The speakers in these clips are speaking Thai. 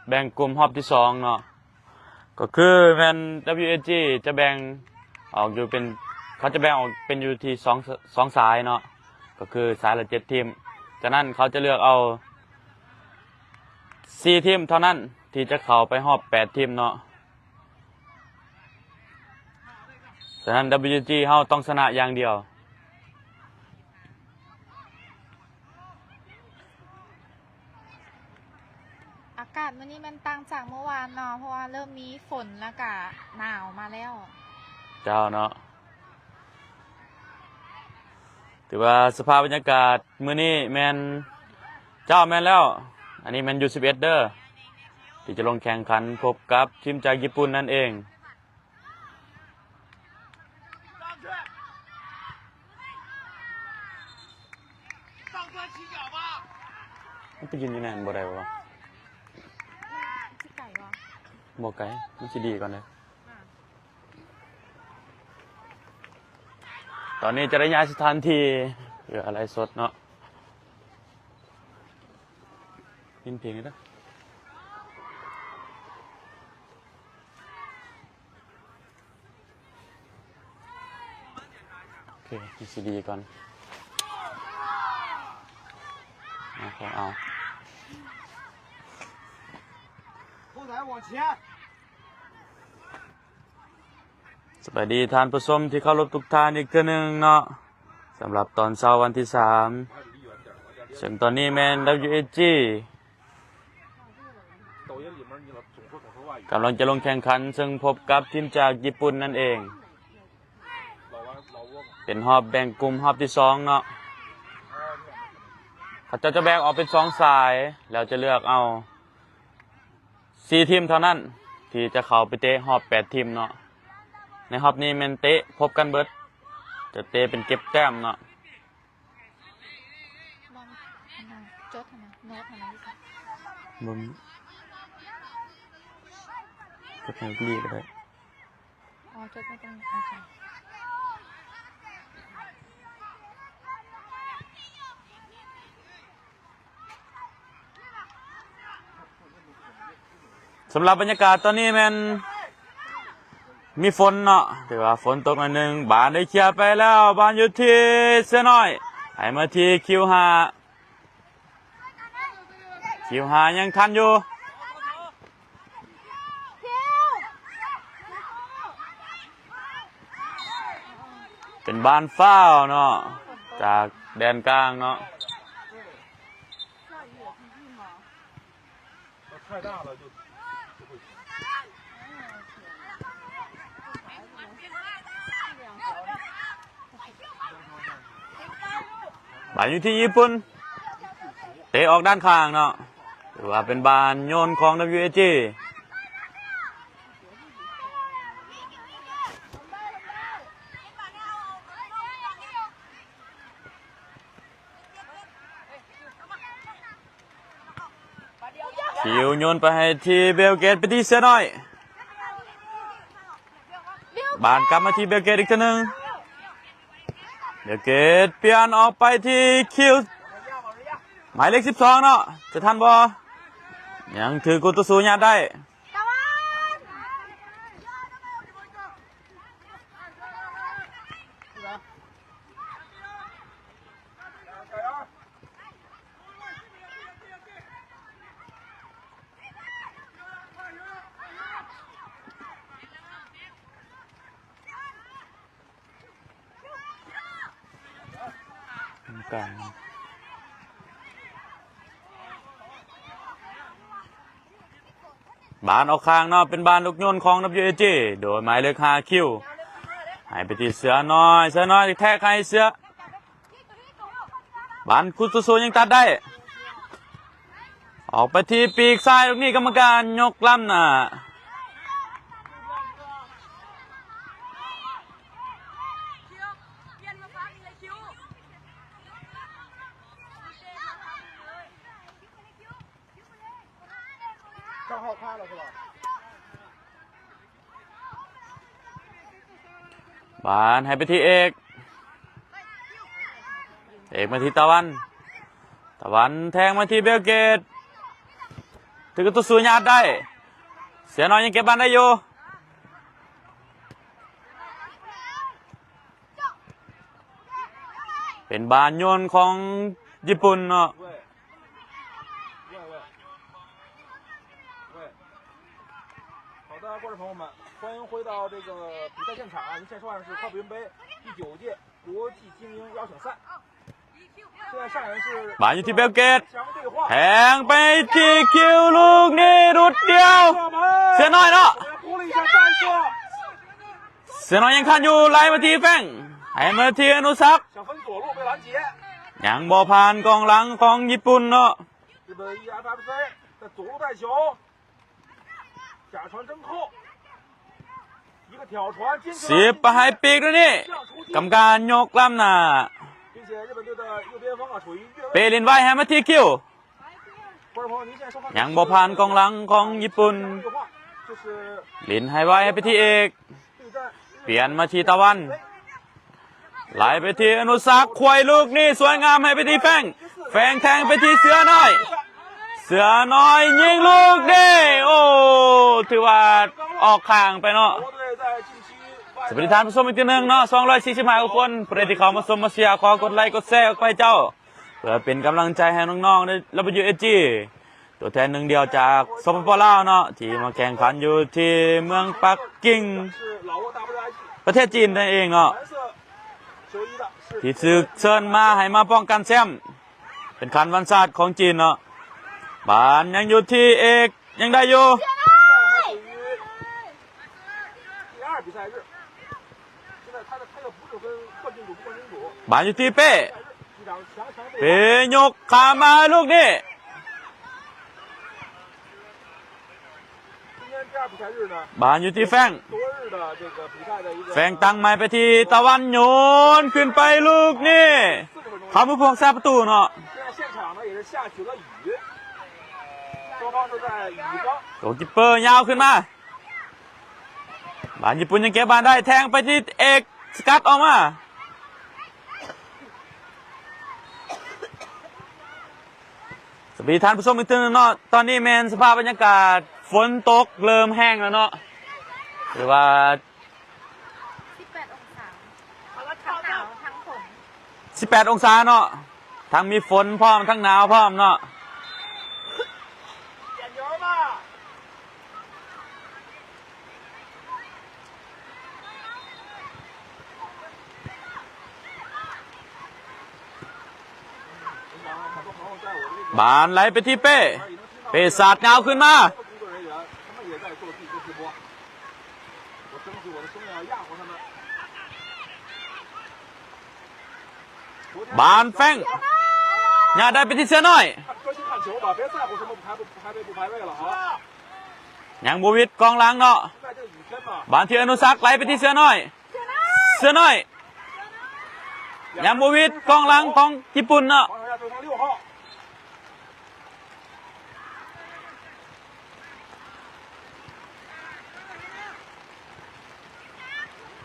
แบ่งกลุ่มรอบที่2เนาะก็คือแมน WAG จะแบ่งออกอยู่เป็นเขาจะแบ่งออกเป็นอยู่ที่สองสายเนาะก็คือสายละ7 ทีมจากนั้นเขาจะเลือกเอา4 ทีมเท่านั้นที่จะเข้าไปรอบ8 ทีมเนาะฉะนั้น WG เฮาต้องชนะอย่างเดียวอากาศวันนี้มันต่างจากเมื่อวานเนาะเพราะว่าเริ่มมีฝนแล้วก็หนาวมาแล้วเจ้าเนาะถือว่าสภาพบรรยากาศมื้อนี้แมนเจ้าแมนแล้วอันนี้แมนยู11เด้อที่จะลงแข่งขันพบกับทีมจากญี่ปุ่นนั่นเองมันไปยืนอยู่นั่นบ่ได้บ่ที่ไก่วะบ่ไกลมันสิดีก่อนเลยตอนนี้จะได้ย้ายสถานที่เพื่ออะไรสดเนาะยินเพลงเลยนะโอเคมีซีดีก่อนเอาสวัสดีท่านผู้ชมที่เคารพทุกท่านอีกเทื่อนึงเนาะสำหรับตอนเช้าวันที่3ซึ่งตอนนี้แมน WAG กำลังจะลงแข่งขันซึ่งพบกับทีมจากญี่ปุ่นนั่นเองเป็นรอบแบ่งกลุ่มรอบที่2เนาะเขาจะแบ่งออกเป็น2 สายแล้วจะเลือกเอา4 ทีมเท่านั้นที่จะเข้าไปเตะรอบ8 ทีมเนาะในรอบนี้แมนเตะพบกันเบิดจะเตะเป็นเก็บแต้มเนาะลองจดนะโน้ตนะดิค่ะมึงก็แข่งลีก็ได้อ๋อจดไม่ต้องโอเคสำหรับบรรยากาศตอนนี้แมนมีฝนเนาะแต่ว่าฝนตกหน่อยนึงบานได้เคลียร์ไปแล้วบานอยู่ที่เสื้อน้อยให้มาที่คิว5ยังทันอยู่เป็นบ้านฟ้าวเนาะจากแดนกลางเนาะบ้านอยู่ที่ญี่ปุ่นเตะออกด้านข้างเนาะถือว่าเป็นบ้านโยนของ WAG คิวโยนไปให้ที่เบลเกตไปที่เสือน้อยบานกลับมาที่เบลเกตอีกทีนึงเบลเกตเปลี่ยนออกไปที่คิวหมายเลข12เนาะจะทันบ่ยังถือกุตุสูญาได้กลางบานออกข้างเนาะเป็นบานลูกโยนของ WAG โดยหมายเลข5คิวให้ไปที่เสือน้อยแท้ใครเสือบานคุตุโซยังตัดได้ออกไปที่ปีกซ้ายตรงนี้กรรมการยกล้ำน่ะบานให้ไปที่เอกมาที่ตะวันแทงมาที่เบลเกต ถึงกับตัวสูญาติได้เสียน้อยยังเก็บบอลได้อยู่เป็นบอลโยนของญี่ปุ่นเนาะ观众朋友们，欢迎回到这个比赛现场啊！您现在收看的是靠北云杯第9届国际精英邀请赛。现在上演是 บอลอยู่ที่เบลเกต 强对话 แทงไปที่คิวลูกนี้รุดเดียวเสียน้อยเนาะ 扑了一下战术， เสียน้อยยังทันอยู่ไล่มาที่แฟงให้มาที่อนุสักษ์ 想分左路被拦截。 ยังบอผ่านกองหลังของญี่ปุ่นเนาะ 日本 EFFC 在左路带球，假传真扣，一个挑传进去 เสียบ 了 ไปให้ปีกด้วยนี่ 这样出 กรรม 击， การยกล้ำหน้า 并且日本队的右边锋啊处于越 เป 位。 ลินไว้ให้มาที่คิว 观众朋友，您现在收看的 ยังบอผ่านกองหลังของญี่ปุ่น 对话就是 ลินให้ไว้ให้ไปที่เอก 对战 เปลี่ยนมาที่ตะวันไหลไปที่อนุสักษ์ควยลูกนี่สวยงามให้ไปที่แฟงแฟงแทงไปที่เสือน้อย เสือน้อยยิงลูกนี่โอ้ถือว่าออกข้างไปเนาะ 国队在近期 สวัสดีท่านผู้ชมอีกทีหนึงเนาะ245คนผู้ใดที่เข้ามาชมมาเชียร์ขอกดไลค์กดแชร์ออกไปเจ้าเพื่อเป็นกำลังใจให้น้องๆใน WSG ตัวแทนหนึ่งเดียวจากสปปลาวเนาะที่มาแข่งขันอยู่ที่เมืองปักกิ่ง 是老挝 WIG ประเทศจีนนั่นเองเนาะ 蓝色球衣的是 ที่ซึกเชิญมาให้มาป้องกันแชมป์เป็นขันวันศาสตร์ของจีนเนาะบานยังอยู่ที่เอกยังได้อยู่ 还属于第2比赛日。现在他又不是跟冠军组不冠军组， บานอยู่ที่เป้ 一场强对 เป้ 话。 ยกขามาลูกนี้ 今天第2比赛日呢， บานอยู่ที่แฟง 昨日的这个比赛的一个 แฟงตั้งไม้ไปที่ตะวันโยนขึ้นไปลูกนี่เขาผู้พวงแซบประตูเนาะ 现在现场呢也是下起了雨，双方是在雨刚 โกลกิปเปอร์ยาวขึ้นมาบานญี่ปุ่นยังเก็บบานได้แทงไปที่เอกสกัดออกมาสวัสดีท่านผู้ชมอีกทีหนึงเนาะตอนนี้แมนสภาพบรรยากาศฝนตกเริ่มแห้งแล้วเนาะหรือว่า 18 องศาทั้งหนาวทั้งฝน 18 องศาเนาะทั้งมีฝนพร้อมทั้งหนาวพร้อมเนาะ 点球吧。 บานไหลไปที่เป้ เป้สาดเงาขึ้นมา 工作人员他们也在做地球直播，我争取我的声音要压过他们。 บานแฟงอย่าได้ไปที่เสือน้อย 专心看球吧，别在乎什么排位不排位了啊！ ยังบูวิดกองหลังเนาะ 在这个雨天嘛， บานที่อนุสักษ์ไหลไปที่เสือน้อย เสือน้อยยังบูวิดกองหลังของญี่ปุ่นเนาะ 防守下对方6号，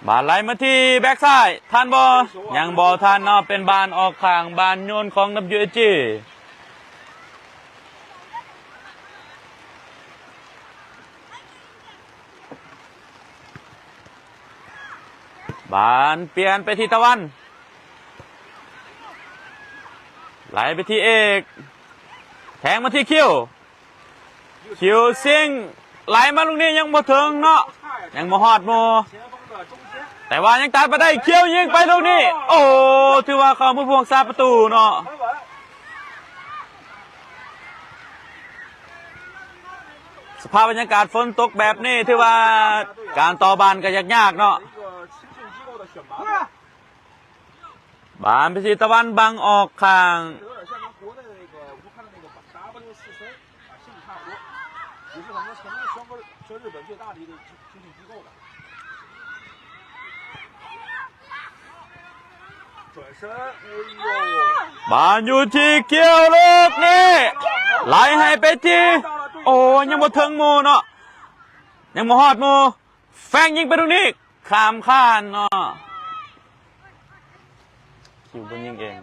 บานไหลมาที่แบ็กซ้ายทันบอยังบอทันเนาะเป็นบานออกข้างบานโยนของ WSG บานเปลี่ยนไปที่ตะวันไหลไปที่เอกแทงมาที่คิวซิงไหลมาลูกนี้ยังบ่ถึงเนาะยังบ่ฮอดโม 前锋的中间 แต่ว่ายังตัดมาได้คิวยิงไปลูกนี้โอ้ถือว่าเขาผู้พวงซาประตูเนาะ 很稳， สภาพบรรยากาศฝนตกแบบนี้ถือว่าการต่อบานก็ยากๆเนาะ 一个青训机构的选拔， บานไปที่ตะวันบังออกข้าง 有点像咱国内的那个我看的那个 W4C 啊，性质差不多，也是咱们全日本最大的一个青训机构的。转身，哎呦！ บานอยู่ที่คิวลูกนี้ไหลให้ไปที่โอ้ยังบ่ถึงโมเนาะยังบ่ฮอดโมแฟงยิงไปตรงนี้ข้ามข้านเนาะคิวบนยิงเอง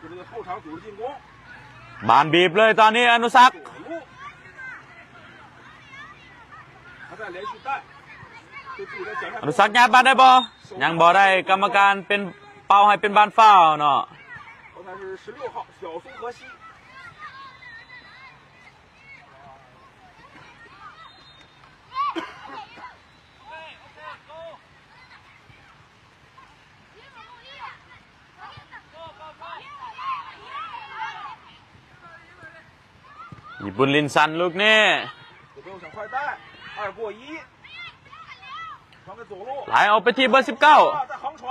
有这个后场组织进攻。 บานบีบเลยตอนนี้อนุสักษ์ 他在连续带，对自己的脚下。 อนุสักษ์ยัดบานได้บ่ยังบ่ได้กรรมการเป็นเป้าให้เป็นบานฟาวล์เนาะ 后台是16号小松和熙。 ญี่ปุ่นลินซันลูกนี้ 也不用想快带，2过1，传给左路。 ไหลออกไปที่เบอร์19在横传。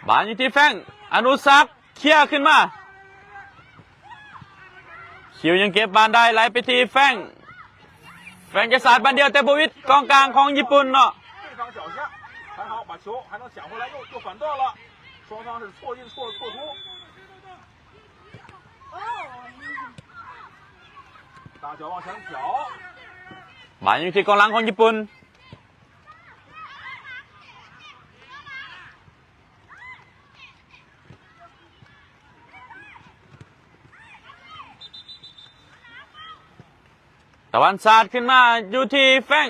บานอยู่ที่แฟงอนุสักษ์เคลียร์ขึ้นมาคิวยังเก็บบานได้ไหลไปที่แฟงจะสาดบานเดียวแต่บวิทกองกลางของญี่ปุ่นเนาะ 对方脚下，还好把球还能抢回来，又反断了，双方是错进错出。大脚往前挑。 บานอยู่ที่กองหลังของญี่ปุ่นตะวันสาดขึ้นมาอยู่ที่แฟง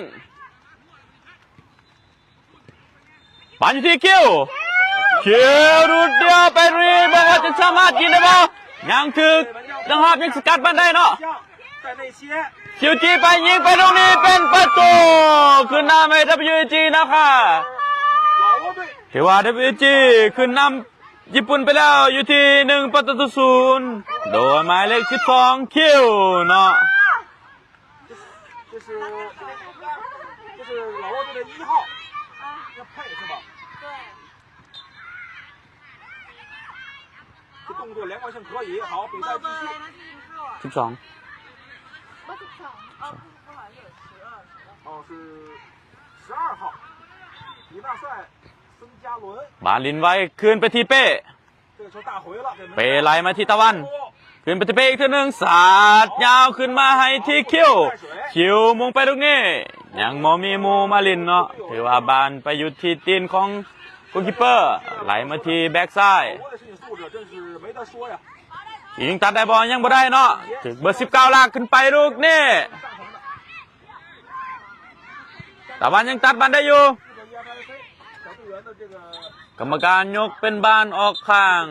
บานอยู่ที่คิวรูดเดียวไปรีบอกว่าจะสามารถยิงได้บ่ยังถึกยังหอบยังสกัดบานได้เนาะ 在内切。 คิวจีไปยิงไปตรงนี้เป็นประตูขึ้นนำให้ WG นะคะถือว่า WG ขึ้นนำญี่ปุ่นไปแล้วอยู่ที่1-0โดยหมายเลข12คิวเนาะ 这是老挝队的1号，要配是吧？对。这动作连贯性可以，好，比赛继续。12哦，是12号，比大帅孙嘉伦。 บาลินไว้คืนไปที่เป้ 这个球大回了， เป้ไหลมาที่ตะวันคืนไปที่เป้อีกทีหนึ่งสาดยาวขึ้นมาให้ที่คิวมุงไปตรงนี้ยังมอมีมูมาลินเนาะถือว่าบานไปอยู่ที่ตีนของกูคิปเปอร์ไหลมาที่แบ็กซ้าย 我的身体素质真是没得说呀。 ยิงตัดได้บอลยังบ่ได้เนาะถึงเบอร์19ลากขึ้นไปลูกนี่ตะวันยังตัดบอลได้อยู่กรรมการยกเป็นบานออกข้าง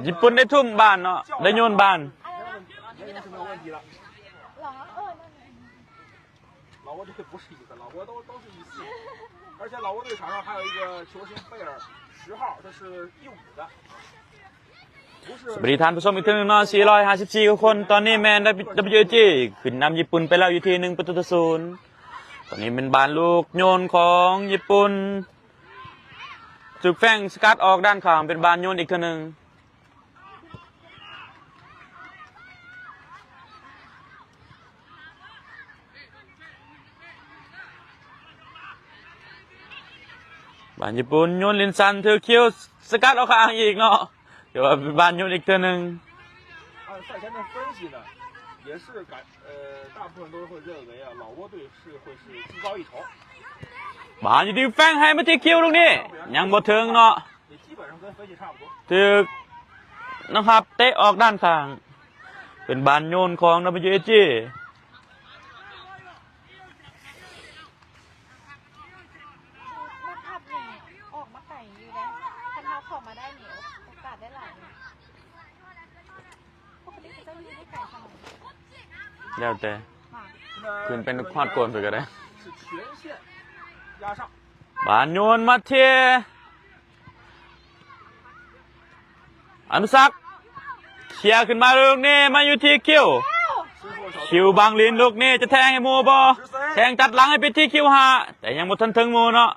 ญี่ปุ่นได้ทุ่มบานเนาะได้โยนบาน 老挝队不是1个，老挝都是1四，而且老挝队场上还有一个球星贝尔10号，这是15的。 สวัสดีท่านผู้ชมอีกทีนึงเนาะ454 คนตอนนี้แมน WG ขึ้นนำญี่ปุ่นไปแล้วอยู่ที่1-0ตอนนี้เป็นบานลูกโยนของญี่ปุ่นจุกแฟงสกัดออกด้านข้างเป็นบานโยนอีกทีนึงบานญี่ปุ่นโยนลินซันเธอคิวสกัดออกข้างอีกเนาะเดี๋ยวบานโยนอีกทีนึง按赛前的分析呢，也是大部分都会认为啊，老挝队会是技高一筹。บานอยู่ที่แฟงให้มาที่คิวตรงนี้ยังบ่ถึงเนาะ 也基本上跟分析差不多。 ถึกนะครับเตะออกด้านข้างเป็นบานโยนของ WG นักขับนี่ออกมาไก่อยู่เลยคันเขาขอมาได้เหนียวโอกาสได้หลายปกติจะต้องยืนให้ไก่สมอง แล้วแต่ขึ้นเป็นควาดโกนไปก็ได้ 是全线压上。 บานโยนมาเทียอนุสักษ์เคลียร์ขึ้นมาลูกนี้มาอยู่ที่คิวบางลินลูกนี้จะแทงให้มูบอแทงตัดหลังให้ไปที่คิวหาแต่ยังหมดทันถึงมูเนาะ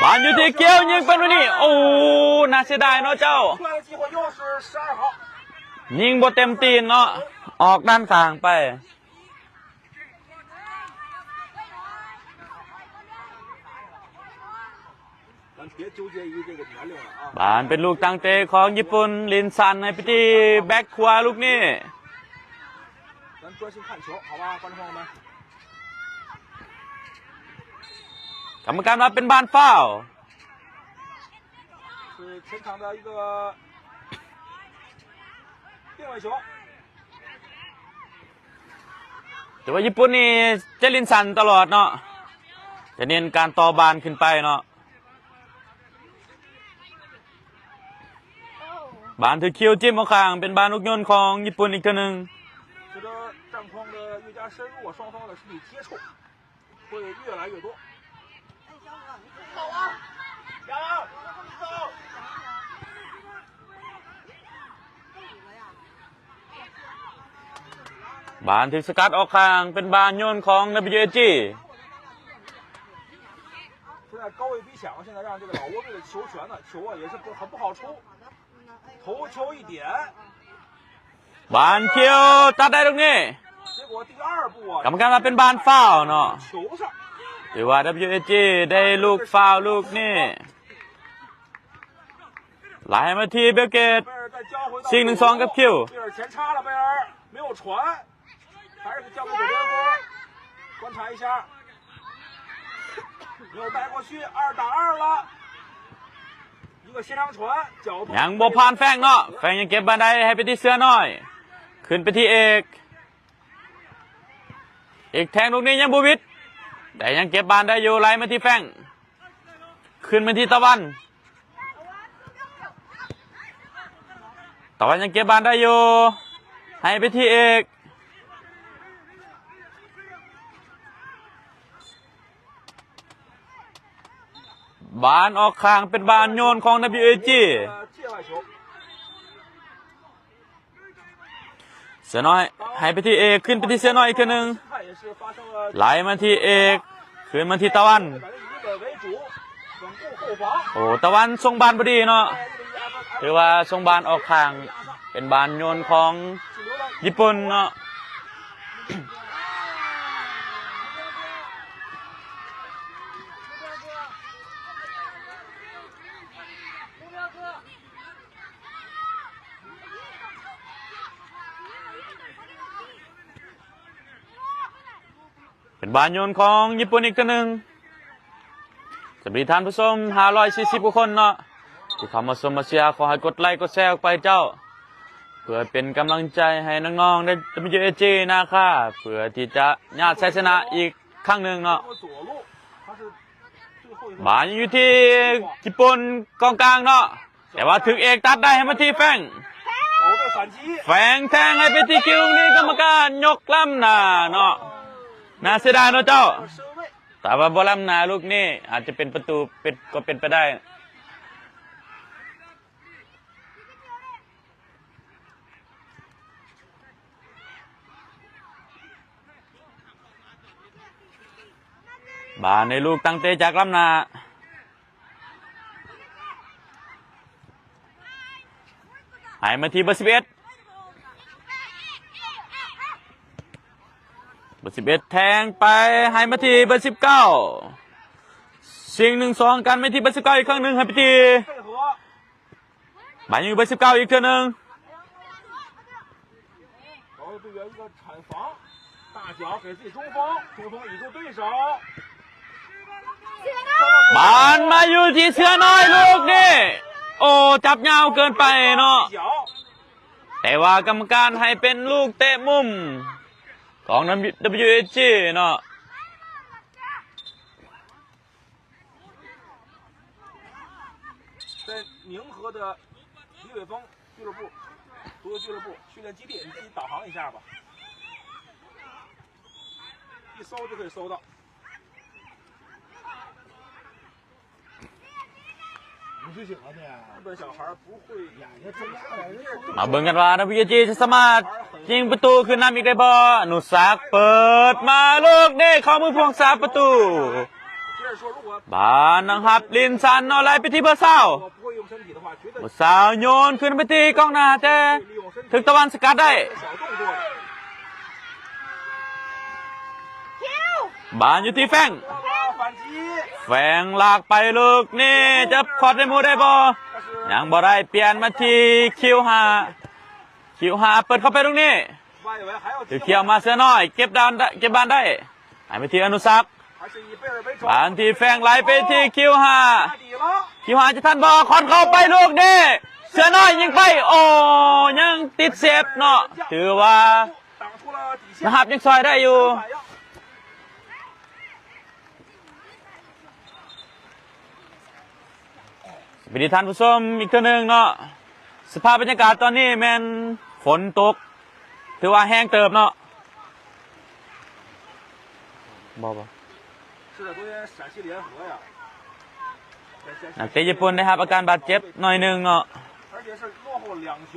บานอยู่ที่คิวยิงเป็นวันนี้โอ้น่าเสียดายเนาะเจ้ายิงบ่เต็มตีนเนาะออกด้านข้างไปบานเป็นลูกตั้งเตะของญี่ปุ่นลินซันให้ไปที่แบ็คขวาลูกนี้กรรมการมาเป็นบานฟาวล์前场的一个定位球。 แต่ว่าญี่ปุ่นนี่จะเล่นสันตลอดเนาะจะเน้นการต่อบานขึ้นไปเนาะบานถือคิวจิ้มเอาข้างเป็นบานลูกยนต์ของญี่ปุ่นอีกตัวหนึ่ง随着战况的越加深入，双方的身体接触会越来越多。走啊！加油！走！ บานถือสกัดออกข้างเป็นบานโยนของ WAG 现在高位逼抢，现在让这个老挝队的球权呢，球啊也是很不好出，头球一点， บานคิวตัดได้ตรงนี้ 结果第二步啊， กรรมการมาเป็นบานฟาวล์เนาะ 球上 หรือว่า WAG ได้ลูกฟาวล์ลูกนี้ไหลมาที่เบลเกต 贝尔再交回到ซิง1-2กับคิว 贝尔前插了，贝尔没有传，还是交给左边锋，观察一下，没有带过去，2打2了。 一个斜长传，脚步 ยังบ่ผ่านแฟงเนาะแฟงยังเก็บบันไดให้ไปที่เสื้อน้อย ขึ้นไปที่เอกแทงลูกนี้ยังบูวิดแต่ยังเก็บบานได้อยู่ไหลมาที่แฟงขึ้นมาที่ตะวันยังเก็บบานได้อยู่ให้ไปที่เอกบานออกข้างเป็นบานโยนของ WAG เสือน้อยให้ไปที่เอกขึ้นไปที่เสือน้อยอีกคนหนึ่งไหลมาที่เอกขึ้นมาที่ตะวันโอ้ตะวันทรงบานพอดีเนาะถือว่าทรงบานออกข้างเป็นบานโยนของญี่ปุ่นเนาะเป็นบานโยนของญี่ปุ่นอีกตัวหนึ่งสวัสดีท่านผู้ชม540 กว่าคนเนาะที่เข้ามาชมมาเชียร์ขอให้กดไลค์กดแชร์ออกไปเจ้าเพื่อเป็นกำลังใจให้น้องๆได้ WAG นะคะเพื่อที่จะญาติชัยชนะอีกครั้งหนึ่งเนาะบานอยู่ที่ญี่ปุ่นกองกลางเนาะแต่ว่าถึงเอกตัดได้ให้มาที่แฟงแทงให้ไปที่คิวนี่กรรมการยกล้ำหน้าเนาะน่าเสียดายเนาะเจ้าแต่ว่าบอลล้ำหน้าลูกนี้อาจจะเป็นประตูก็เป็นไปได้บานในลูกตั้งเตะจากล้ำหน้าหายมาที่เบอร์11 เบอร์11แทงไปให้มาที่เบอร์19ชิง1-2กันไม่ที่เบอร์19อีกครั้งหนึ่งให้ไปที่บานอยู่เบอร์19อีกเท่านึงบานมาอยู่ที่เสือน้อยลูกนี่โอ้จับยาวเกินไปเนาะแต่ว่ากรรมการให้เป็นลูกเตะมุมของ WAG เนาะ在宁河的李伟峰俱乐部，足球俱乐部训练基地，你自己导航一下吧，一搜就可以搜到。日本小孩不会演呀，这มาเบิ่งกันว่า WAG จะสามารถยิงประตูขึ้นนำอีกได้บ่อนุสักเปิดมาลูกนี่เข้ามือพวงสาประตูบานนะครับลินซันเอาไล่ไปที่เบอร์20เบอร์20โยนขึ้นไปที่กองหน้าแต่ถึงตะวันสกัดได้บานอยู่ที่แฟงลากไปลูกนี่จะขอดได้มูได้บ่ยังบ่ได้เปลี่ยนมาที่คิว5เปิดเข้าไปตรงนี้ถือเขียวมาเสือน้อยเก็บบานได้ให้ไปที่อนุสัก还是以贝尔为主。 บานที่แฝงไหลไปที่คิวฮา 打底了。 คิวฮาจะทันบอลคอนเข้าไปลูกนี้เสือน้อยยิงไปโอ้ยังติดเซฟเนาะถือว่า 挡出了底线。 นะครับยังซอยได้อยู่ 反应。 สวัสดีท่านผู้ชมอีกเท่านึงเนาะสภาพบรรยากาศตอนนี้แมนฝนตกถือว่าแห้งเติบเนาะบ่ 是的，昨天陕西联合呀。 นักเตะญี่ปุ่นได้ครับอาการบาดเจ็บหน่อยหนึงเนาะ 而且是落后2球。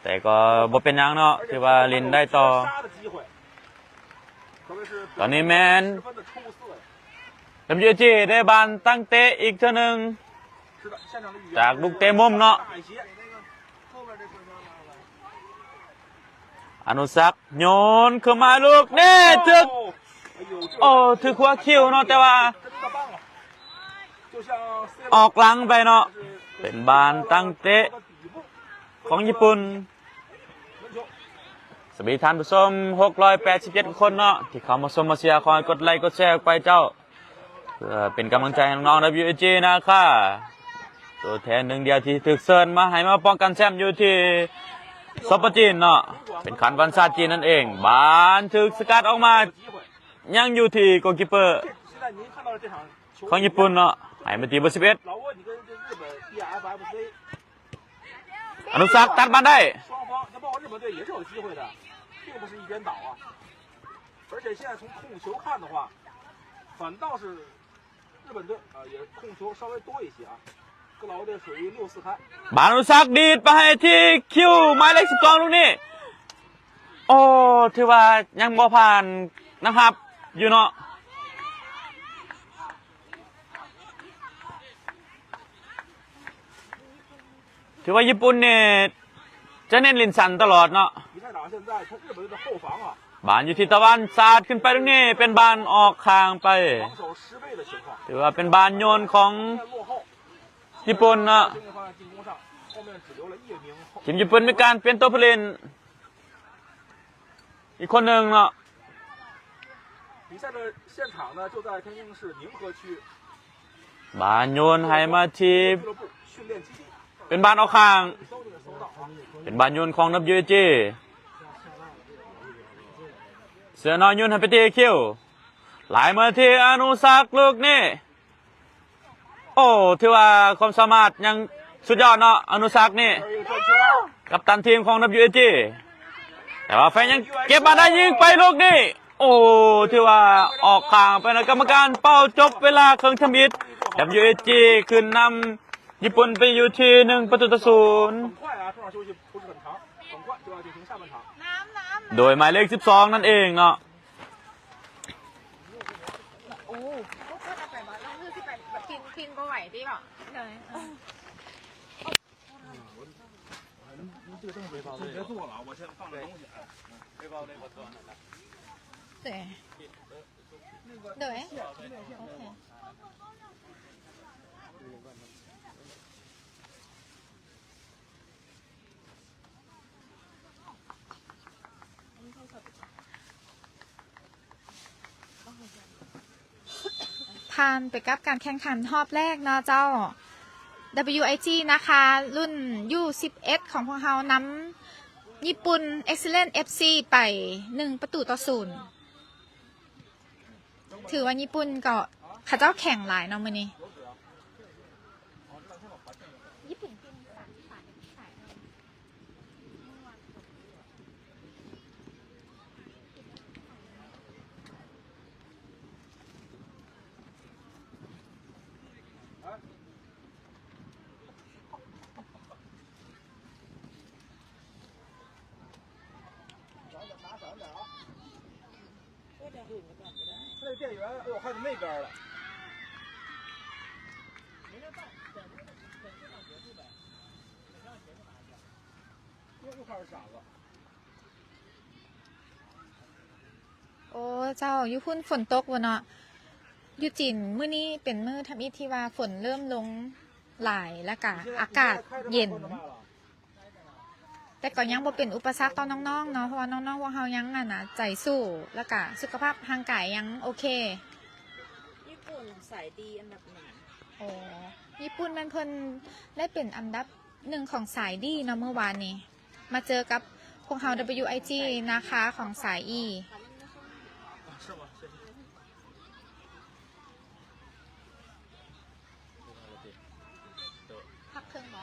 แต่ก็บ่เป็นหยังเนาะถือว่าเลินได้ต่อ 杀的机会。可谓是 ตอนนี้แมน 十分的出色呀。 WG ได้บานตั้งเตะอีกเท่านึง 是的，现场的语言 จากลูกเตะมุมเนาะ 大一些。后边这球拿来。 อนุสักษ์โยนเข้ามาลูกนี่ถึก 哎呦，这 โอ้ถึกหัวคิวเนาะแต่ว่า 真的棒啊！就像 ออกหลังไปเนาะเป็นบานตั้งเตะของญี่ปุ่นสวัสดีท่านผู้ชม687 คนเนาะที่เข้ามาชมมาเชียร์คอยกดไลค์กดแชร์ไปเจ้าเพื่อเป็นกำลังใจให้น้องๆ WG นะคะตัวแทนหนึ่งเดียวที่ถึกเซิร์นมาให้มาป้องกันแชมป์อยู่ที่ซอปเปอร์จีนเนาะเป็นขันวันชาติจีนนั่นเองบานถึกสกัดออกมายังอยู่ที่โกลคีปเปอร์ 现在您看到了这场球， ของญี่ปุ่นเนาะให้มาตีเบอร์11 老挝你跟这日本 EFFC อนุสักษ์ตัดมาได้ 双方，那包括日本队也是有机会的，并不是一边倒啊。而且现在从控球看的话，反倒是日本队也控球稍微多一些啊。各老挝队属于6-4开。 บานุสักดีดไปให้ที่คิวหมายเลข12ลูกนี้โอ้ถือว่ายังบ่ผ่านนะครับอยู่เนาะถือว่าญี่ปุ่นเนี่ยจะเน้นลินสันตลอดเนาะ 你看场现在他日本队的后防啊， บานอยู่ที่ตะวันศาสตร์ขึ้นไปตรงนี้เป็นบานออกคางไป 防守10倍的情况。 ถือว่าเป็นบานโยนของ 现在落后， ญี่ปุ่นเนาะ 这个方向进攻上，后面只留了1名后。 ทีมญี่ปุ่นมีการเปลี่ยนตัวผู้เล่นอีกคนหนึ่งเนาะ 比赛的现场呢，就在天津市宁河区 บานโยนให้มาที่ 俱乐部训练基地。 เป็นบานออกคาง 搜就能搜到啊。 เป็นบานโยนของ WG เสือน้อยโยนให้ไปที่คิวไหลมาที่อนุสักษ์ลูกนี่โอ้ถือว่าความสามารถยังสุดยอดเนาะอนุสักษ์นี่ 这一个转球， กัปตันทีมของ WG แต่ว่าแฟนยังเก็บมาได้ยิงไปลูกนี่โอ้ถือว่าออกข้างไปนะกรรมการเป้าจบเวลาเครื่องทำอิฐ WG ขึ้นนำญี่ปุ่นไปอยู่ที่1-0很快啊，中场休息不是很长，很快就要进行下半场。โดยหมายเลข12นั่นเองเนาะ โอ้พวกเราไปบ้านเราคือที่ไปพินบ่ไหวดิหรอเลย 你这个东西别做了，我先放点东西。背包那个做。对对 OK ผ่านไปกับการแข่งขันรอบแรกเนาะเจ้า WIG นะคะ รุ่น U11 ของพวกเรานำญี่ปุ่น Excellent FC ไป1-0 ถือว่าญี่ปุ่นก็เขาเจ้าแข่งหลายเนาะมื้อนี้ญี่ปุ่นกิน那电源，哎呦，还在那边了。又开始闪了。 โอ้เจ้าอยู่พุ่นฝนตกวะเนาะอยู่จีนมื้อนี้เป็นมื้อทำอิฐที่ว่าฝนเริ่มลงหลายแล้วก็อากาศเย็น แต่ก็ยังบ่เป็นอุปสรรคต่อน้องๆเนาะเพราะว่าน้องๆพวกเฮายังใจสู้แล้วก็สุขภาพทางกายยังโอเค ปุ่นสายดีอันดับหนึ่ง โอ้ญี่ปุ่นมันเพิ่นได้เป็นอันดับหนึ่งของสายดีเนาะเมื่อวานนี้ มาเจอกับพวกเรา WIG นะคะของสาย E 是吗？谢谢。 พักเครื่องบอ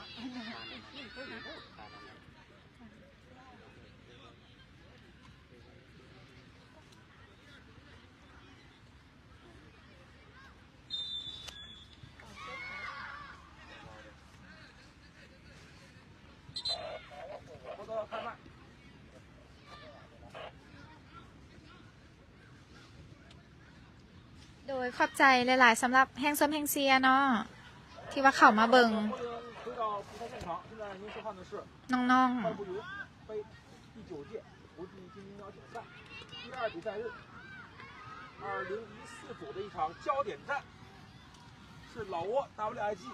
我的开麦。 โดยขอบใจหลาย ๆสำหรับแห้งส้มแห้งเซียเนาะที่ว่าเข้ามาเบิง 欢迎回到比赛现场，现在您收看的是 น้อง 快步游杯第9届国际精英邀请赛第2比赛日，2014组的一场焦点战，是老挝 WIG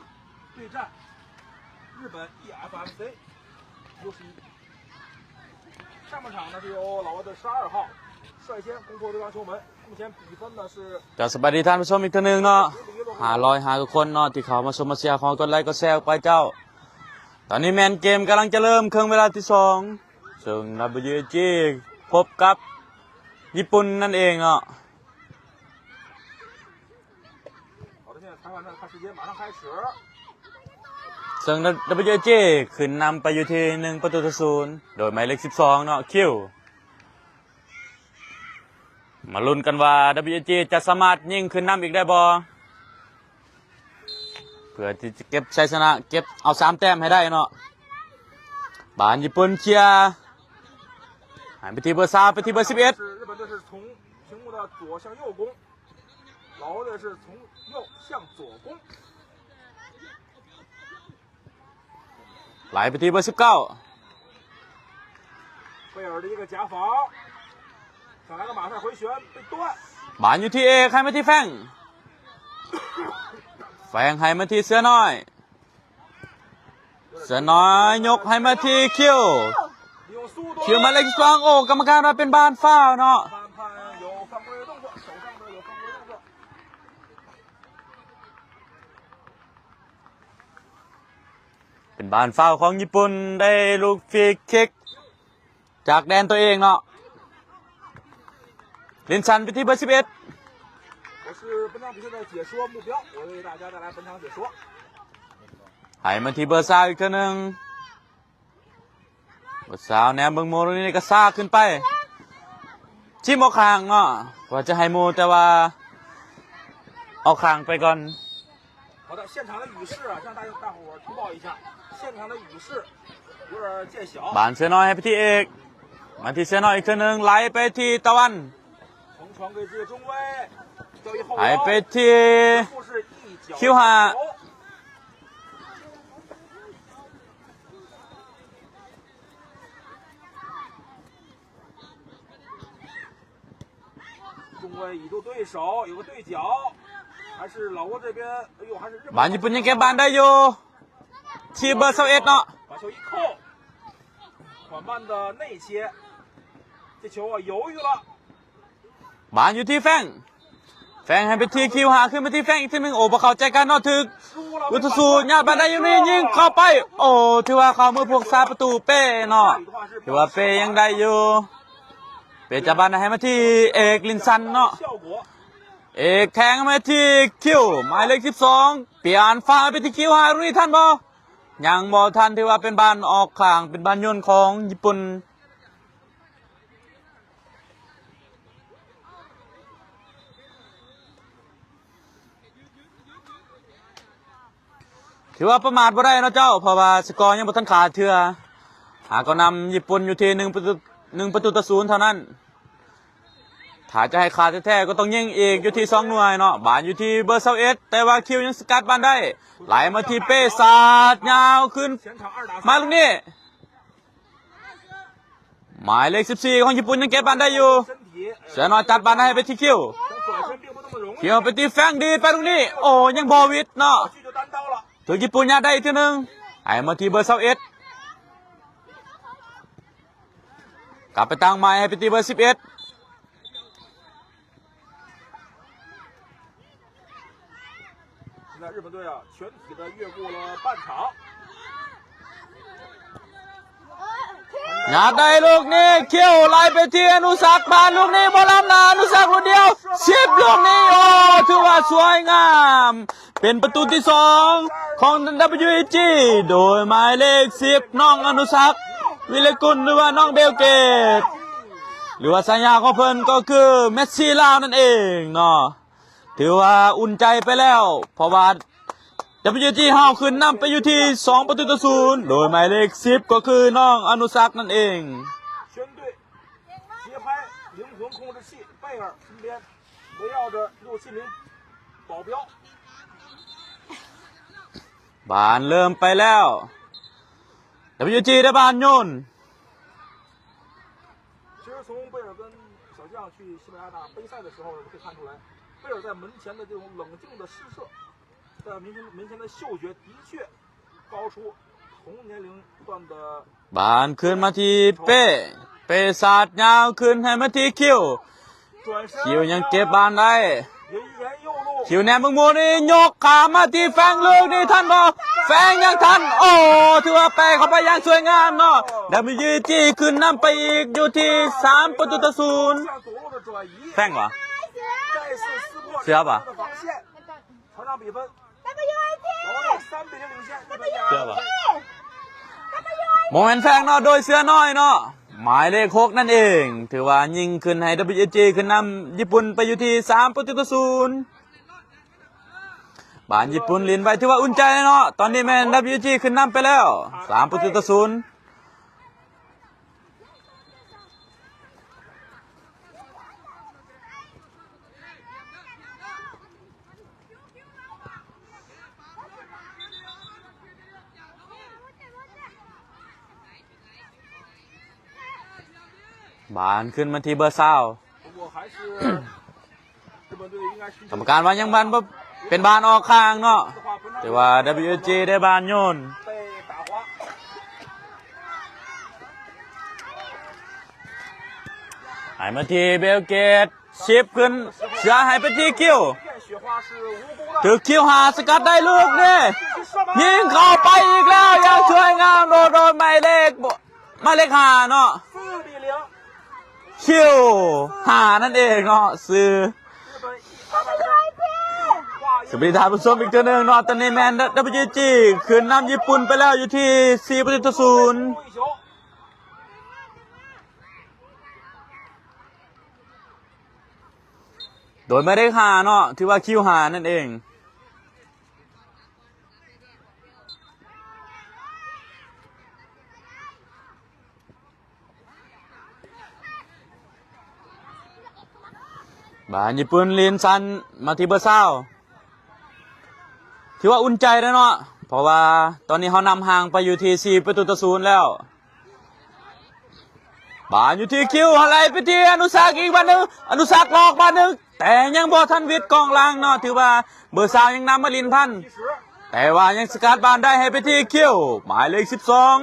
对战日本 EFFC U11。上半场呢是由老挝的12号率先攻破对方球门，目前比分呢是 จะสวัสดีท่านผู้ชมอีกท่านหนึ่งเนาะ500ทุกคนเนาะที่เขามาชมมาเชียร์ขอกดไลค์กดแชร์ไปเจ้า ตอนนี้แมนเกมกำลังจะเริ่มครึ่งเวลาที่2ซึ่ง WG พบกับญี่ปุ่นนั่นเองเนาะ 好的，现在裁判在看时间，马上开始。 ซึ่ง WG ขึ้นนำไปอยู่ที่1-0โดยหมายเลข12เนาะคิวมาลุ้นกันว่า WG จะสามารถยิงขึ้นนำอีกได้บ่เพื่อที่จะเก็บชัยชนะเก็บเอา3แต้มให้ได้เนาะบานญี่ปุ่นเชียร์หันไปที่เบอร์3ไปที่เบอร์11是日本队是从屏幕的左向右攻，老挝队是从右向左攻。 ไหลไปที่เบอร์19贝尔的一个假防，想来个马赛回旋被断。 บานอยู่ที่เอให้มาที่แฟงแฟงให้มาที่เสือน้อยเสือน้อยยกให้มาที่คิว 利用速度。 คิวหมายเลข12โอ้กรรมการว่าเป็นบานฟ้าวเนาะ 判判有犯规的动作，手上的有犯规的动作。 เป็นบานฟ้าวของญี่ปุ่นได้ลูกฟรีคิกจากแดนตัวเองเนาะลินชันไปที่เบอร์11我是本场比赛的解说目标，我为大家带来本场解说。 ให้มาที่เบอร์3อีกทีนึงเบอร์3แนมเบิงโมตรงนี้ก็ซ่าขึ้นไปชิมออกข้างเนาะว่าจะให้โมแต่ว่าออกข้างไปก่อน 好的，现场的雨势啊，向大伙儿通报一下，现场的雨势有点见小。 บานเสือน้อยให้ไปที่เอกมาที่เสือน้อยอีกทีนึงไหลไปที่ตะวัน 横传给这个中卫，交易后 ให้ 腰， ไปที่ 护是一脚คิวหา 球。中卫已度对手，有个对角，还是老挝这边，哎呦，还是日本。 บานญี่ปุ่นยังเก็บบานได้อยู่ที่เบอร์11เนาะ 把球一扣，缓慢的内切，这球啊犹豫了。 บานอยู่ที่แฟงแฟงให้ไปที่คิวหาขึ้นมาที่แฟงอีกทีนึงโอ้บ่เข้าใจกันเนาะถึก 失误了， อุตสูญาบานได้อยู่นี่ยิงเข้าไป โอ้ถือว่าเขามือพวกซาประตูเป้เนาะถือว่าเป้ยังได้อยู่เป้จะบานให้มาที่เอกลินซันเนาะ 效果。 เอกแทงมาที่คิวหมายเลข12เปลี่ยนฟ้าไปที่คิวหารุ่ยท่านบ่ยังบ่ทันที่ว่าเป็นบานออกข้างเป็นบานยนต์ของญี่ปุ่นถือว่าประมาทบ่ได้เนาะเจ้าเพราะว่าสกอร์ยังบ่ทันขาดเทื่อหากก็นำญี่ปุ่นอยู่ที่1-0เท่านั้นถ้าจะให้ขาดแท้ๆก็ต้องยิงอีกอยู่ที่2หน่วยเนาะบานอยู่ที่เบอร์21แต่ว่าคิวยังสกัดบานได้ไหลมาที่เป้สาดยาวขึ้น 前场2打3。 มาลูกนี้หมายเลข14ของญี่ปุ่นยังเก็บบานได้อยู่ 身体， เสือน้อยจัดบานให้ไปที่คิว 想转身并不那么容易。 คิวไปที่แฟงดีดไปตรงนี้โอ้ยังบอวิดเนาะ 去就单刀了。 ถึงญี่ปุ่นยาได้อีกทีนึงไอ้มาที่เบอร์21กลับไปตั้งไม้ให้ไปที่เบอร์11在日本队啊全体的越过了半场。 อยากได้ลูกนี้เขี้ยวไหลไปที่อนุสักบานลูกนี้บอลล้ำนาอนุสักลูกเดียว10ลูกนี้โอ้ถือว่าสวยงามเป็นประตูที่2ของ WEG โดยหมายเลข10น้องอนุสักวิเลกุลหรือว่าน้องเบลเกตหรือว่าสัญญาของเพิ่นก็คือเมสซี่ลาวนั่นเองเนาะถือว่าอุ่นใจไปแล้วเพราะว่า WG เฮาขึ้นนำไปอยู่ที่2-0โดยหมายเลข10ก็คือน้องอนุสักนั่นเอง全队节拍灵魂控制器贝尔身边围绕着670保镖。 บานเริ่มไปแล้ว WG ได้บานโยน其实从贝尔跟小将去西班牙打杯赛的时候呢，可以看出来，贝尔在门前的这种冷静的试射，在门前的嗅觉的确高出同年龄段的。 บานขึ้นมาที่เป้สาดยาวขึ้นให้มาที่คิวคิวยังเก็บบานได้คิวแนมมึงมูนี่ยกขามาที่แฟงลูกนี่ท่านบอกแฟงยังทันโอ้ถือว่าแปะเข้าไปอย่างสวยงามเนาะ WG ขึ้นนำไปอีกอยู่ที่3-0แฟงเหรอเสียป่ะเสื้อป่ะโมเมนต์แฟงเนาะโดยเสื้อน้อยเนาะหมายเลข6นั่นเองถือว่ายิงขึ้นให้ WG ขึ้นนำญี่ปุ่นไปอยู่ที่3-0บ้านญี่ปุ่นลินไปถือว่าอุ่นใจเนาะตอนนี้แมน WG ขึ้นนำไปแล้ว3-0บานขึ้นมาที่เบอร์20กรรมการว่ายังบานเป็นบานออกข้างเนาะแต่ว่า WG ได้บานโยนหายมาที่เบลเกตชิปขึ้นเสือหายไปที่คิวถือคิวหาสกัดได้ลูกนี่ยิงเข้าไปอีกแล้วอย่างสวยงามโดนหมายเลข5เนาะคิว5นั่นเองเนาะซื้อสวัสดีท่านผู้ชมอีกตัวหนึ่งเนาะตอนนี้แมน WG ขึ้นนำญี่ปุ่นไปแล้วอยู่ที่4-0โดยไม่ได้5เนาะถือว่าคิว5นั่นเองบ้านญี่ปุ่นลีนซันมาที่เบอร์20ถือว่าอุ่นใจแล้วเนาะเพราะว่าตอนนี้เขานำห่างไปอยู่ที่4-0แล้วบ้านอยู่ที่คิวอะไรไปที่อนุสักอีกบ้านหนึ่งอนุสักหลอกบ้านหนึ่งแต่ยังบอทันวิทย์กองล่างเนาะถือว่าเบอร์20ยังนำมาลินทันแต่ว่ายังสกัดบ้านได้ให้ไปที่คิวหมายเลข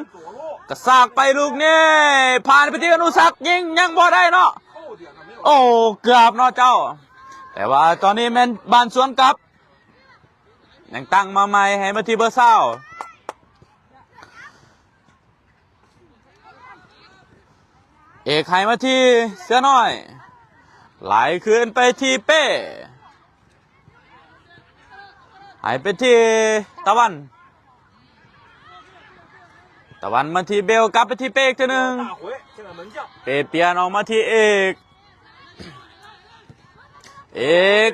12กระซากไปลูกนี่ผ่านไปที่อนุสักยิงยังบอได้เนาะโอ้เกือบเนาะเจ้าแต่ว่าตอนนี้แมนบานสวนกลับยังตั้งมาใหม่ให้มาที่เบอร์20เอกให้มาที่เสื้อน้อยไหลขึ้นไปที่เป้หายไปที่ตะวันมาที่เบลกลับไปที่เป้อีกทีหนึ่งเป้เปลี่ยนออกมาที่เอก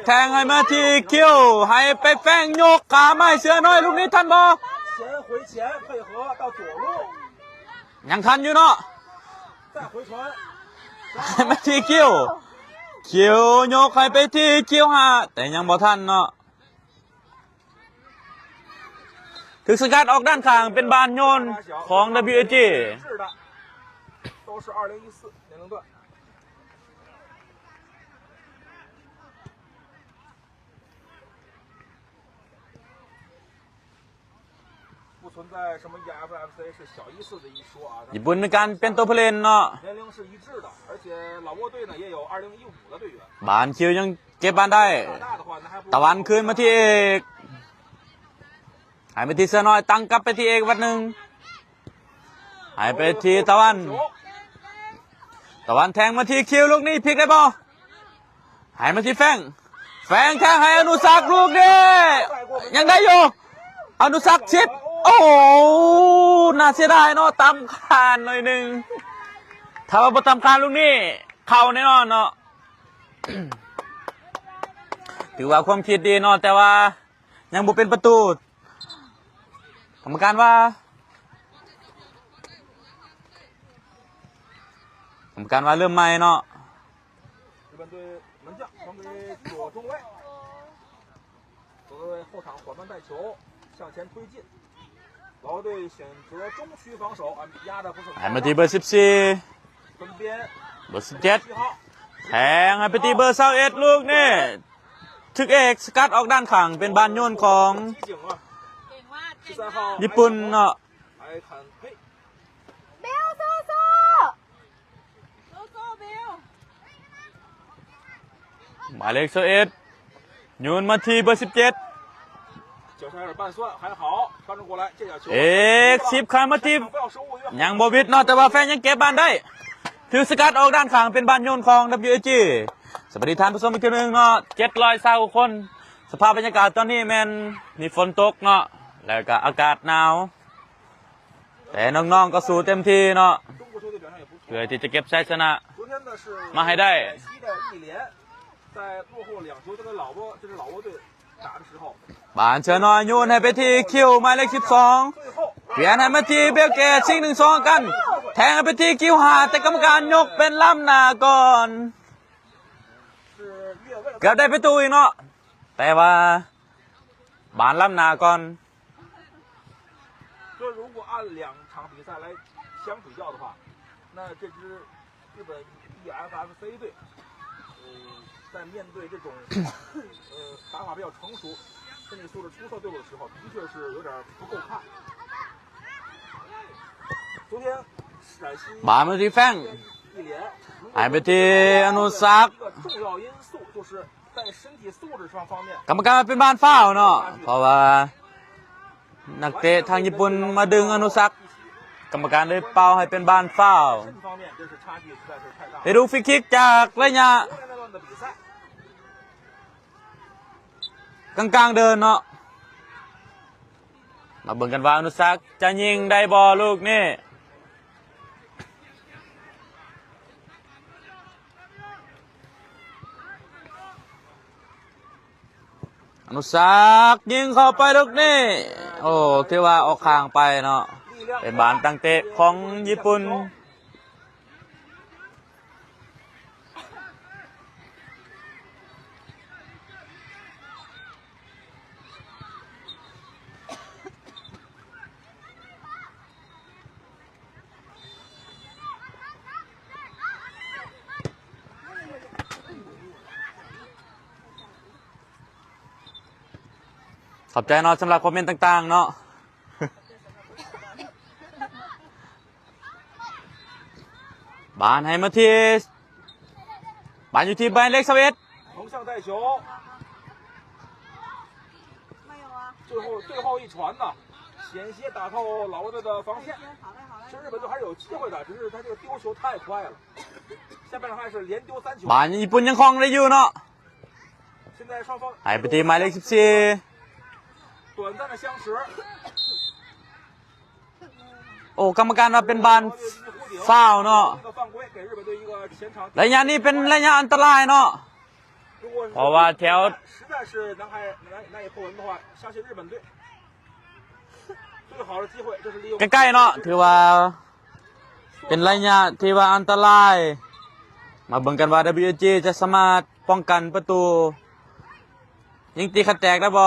แทงให้มาที่คิวให้ไปแฟงโยกขาไม้เสือน้อยลูกนี้ทันบ่ยังทันอยู่เนาะให้มาที่คิวโยกให้ไปที่คิว5แต่ยังบ่ทันเนาะถึงสกัดออกด้านข้างเป็นบานโยนของ WGญี่ปุ่นในการเป็นตัวผู้เล่นเนาะบานคิวยังเก็บบานได้ตะวันคืนมาที่เอก หายไปที่เสือน้อยตั้งกลับไปที่เอกวัดหนึ่งหายไปที่ตะวันแทงมาที่คิวลูกนี้พลิกได้บอหายมาที่แฟงแทงให้อนุสักลูกนี้ยังได้อยู่อนุสักชิปโอ้โหน่าเสียดายเนาะตำคานหน่อยหนึ่งถ้าว่าบ่ตำคานลูกนี้เข้าแน่นอนเนาะ ถือว่าความคิดดีเนาะแต่ว่ายังบ่เป็นประตูกรรมการว่เริ่มใหม่เนาะ日本队门将传给左中卫，左中卫后场缓慢带球向前推进，老挝队选择中区防守，压的不是很ให้มาที่เบอร์14分边เบอร์17 7号， แทงให้ไปที่เบอร์21ลูกนี่ทึกเอกสกัดออกด้านข้างเป็นบานโยนของ 机警啊，13号 ญี่ปุ่นเนาะ还坎佩，เบลสู้ หมายเลข21โยนมาที่เบอร์17脚上有点半算，还好翻转过来，这脚球， เอกชิปคามาที 不要失误，ยังบวิดเนาะแต่ว่าแฟนยังเก็บบานได้ถือสกัดออกด้านข้างเป็นบานโยนของ WAG สวัสดีท่านผู้ชมอีกทีหนึงเนาะ720 คนสภาพบรรยากาศตอนนี้แมนมีฝนตกเนาะแล้วก็อากาศหนาวแต่น้องๆก็สู้เต็มที่เนาะ中国球队表现也不错。 เพื่อที่จะเก็บชัยชนะ 昨天呢是มาให้ได้陕西的一连，在落后2球这是老挝队打的时候， บานเชอน้อยโยนให้ไปที่คิวหมายเลข12最后 เปลี่ยนให้มาที่เบลเกตชิง1-2กันแทงให้ไปที่คิวหาแต่กรรมการยกเป็นล้ำหน้าก่อน 是越位了。 เกือบได้ประตูอีกเนาะแต่ว่าบานล้ำหน้าก่อน说如果按2场比赛来相比较的话，那这支日本 EFFC 队，在面对这种打法比较成熟、身体素质出色队伍的时候，的确是有点不够看。昨天陕西 บานมาที่แฟง 一连 หายไปที่อนุสัก 一个重要因素就是在身体素质方面， กรรมการเป็นบานฝ้าวเนาะเพราะว่านักเตะทางญี่ปุ่นมาดึงอนุสักกรรมการได้เป่าให้เป็นบานฝ้าว 身体方面真是差距实在是太大 ไปดูฟรีคิกจากระยะ 昨天那段的比赛。 กลางๆเดินเนาะมาเบิ่งกันว่าอนุสักจะยิงได้บอลลูกนี่อนุสักยิงเข้าไปลูกนี่โอ้ที่ว่าออกข้างไปเนาะเป็นบานตั้งเตะของญี่ปุ่นขอบใจเนาะสำหรับคอมเมนต์ต่างๆเนาะ บานให้มาที่บานอยู่ที่ใบเล็กสวีท横向带球，最后一传呢，险些打透老挝队的防线。其实日本队还是有机会的，只是他这个丢球太快了。下半场还是连丢3球。 บานญี่ปุ่นยังคลองได้อยู่เนาะ 现在双方 ให้ไปที่หมายเลข14短暂的相持。 โอ้กรรมการว่าเป็นบานฟาวเนาะ 一个犯规，给日本队一个前场。 ระยะนี้เป็นระยะอันตรายเนาะ 如果 เพราะว่าแถว 实在是难以破门的话，相信日本队最好的机会就是利用。 ใกล้ๆเนาะถือว่าเป็นระยะที่ว่าอันตราย มาเบิ่งกันว่า WG จะสามารถป้องกันประตูยิงตีขัดแตกได้บ่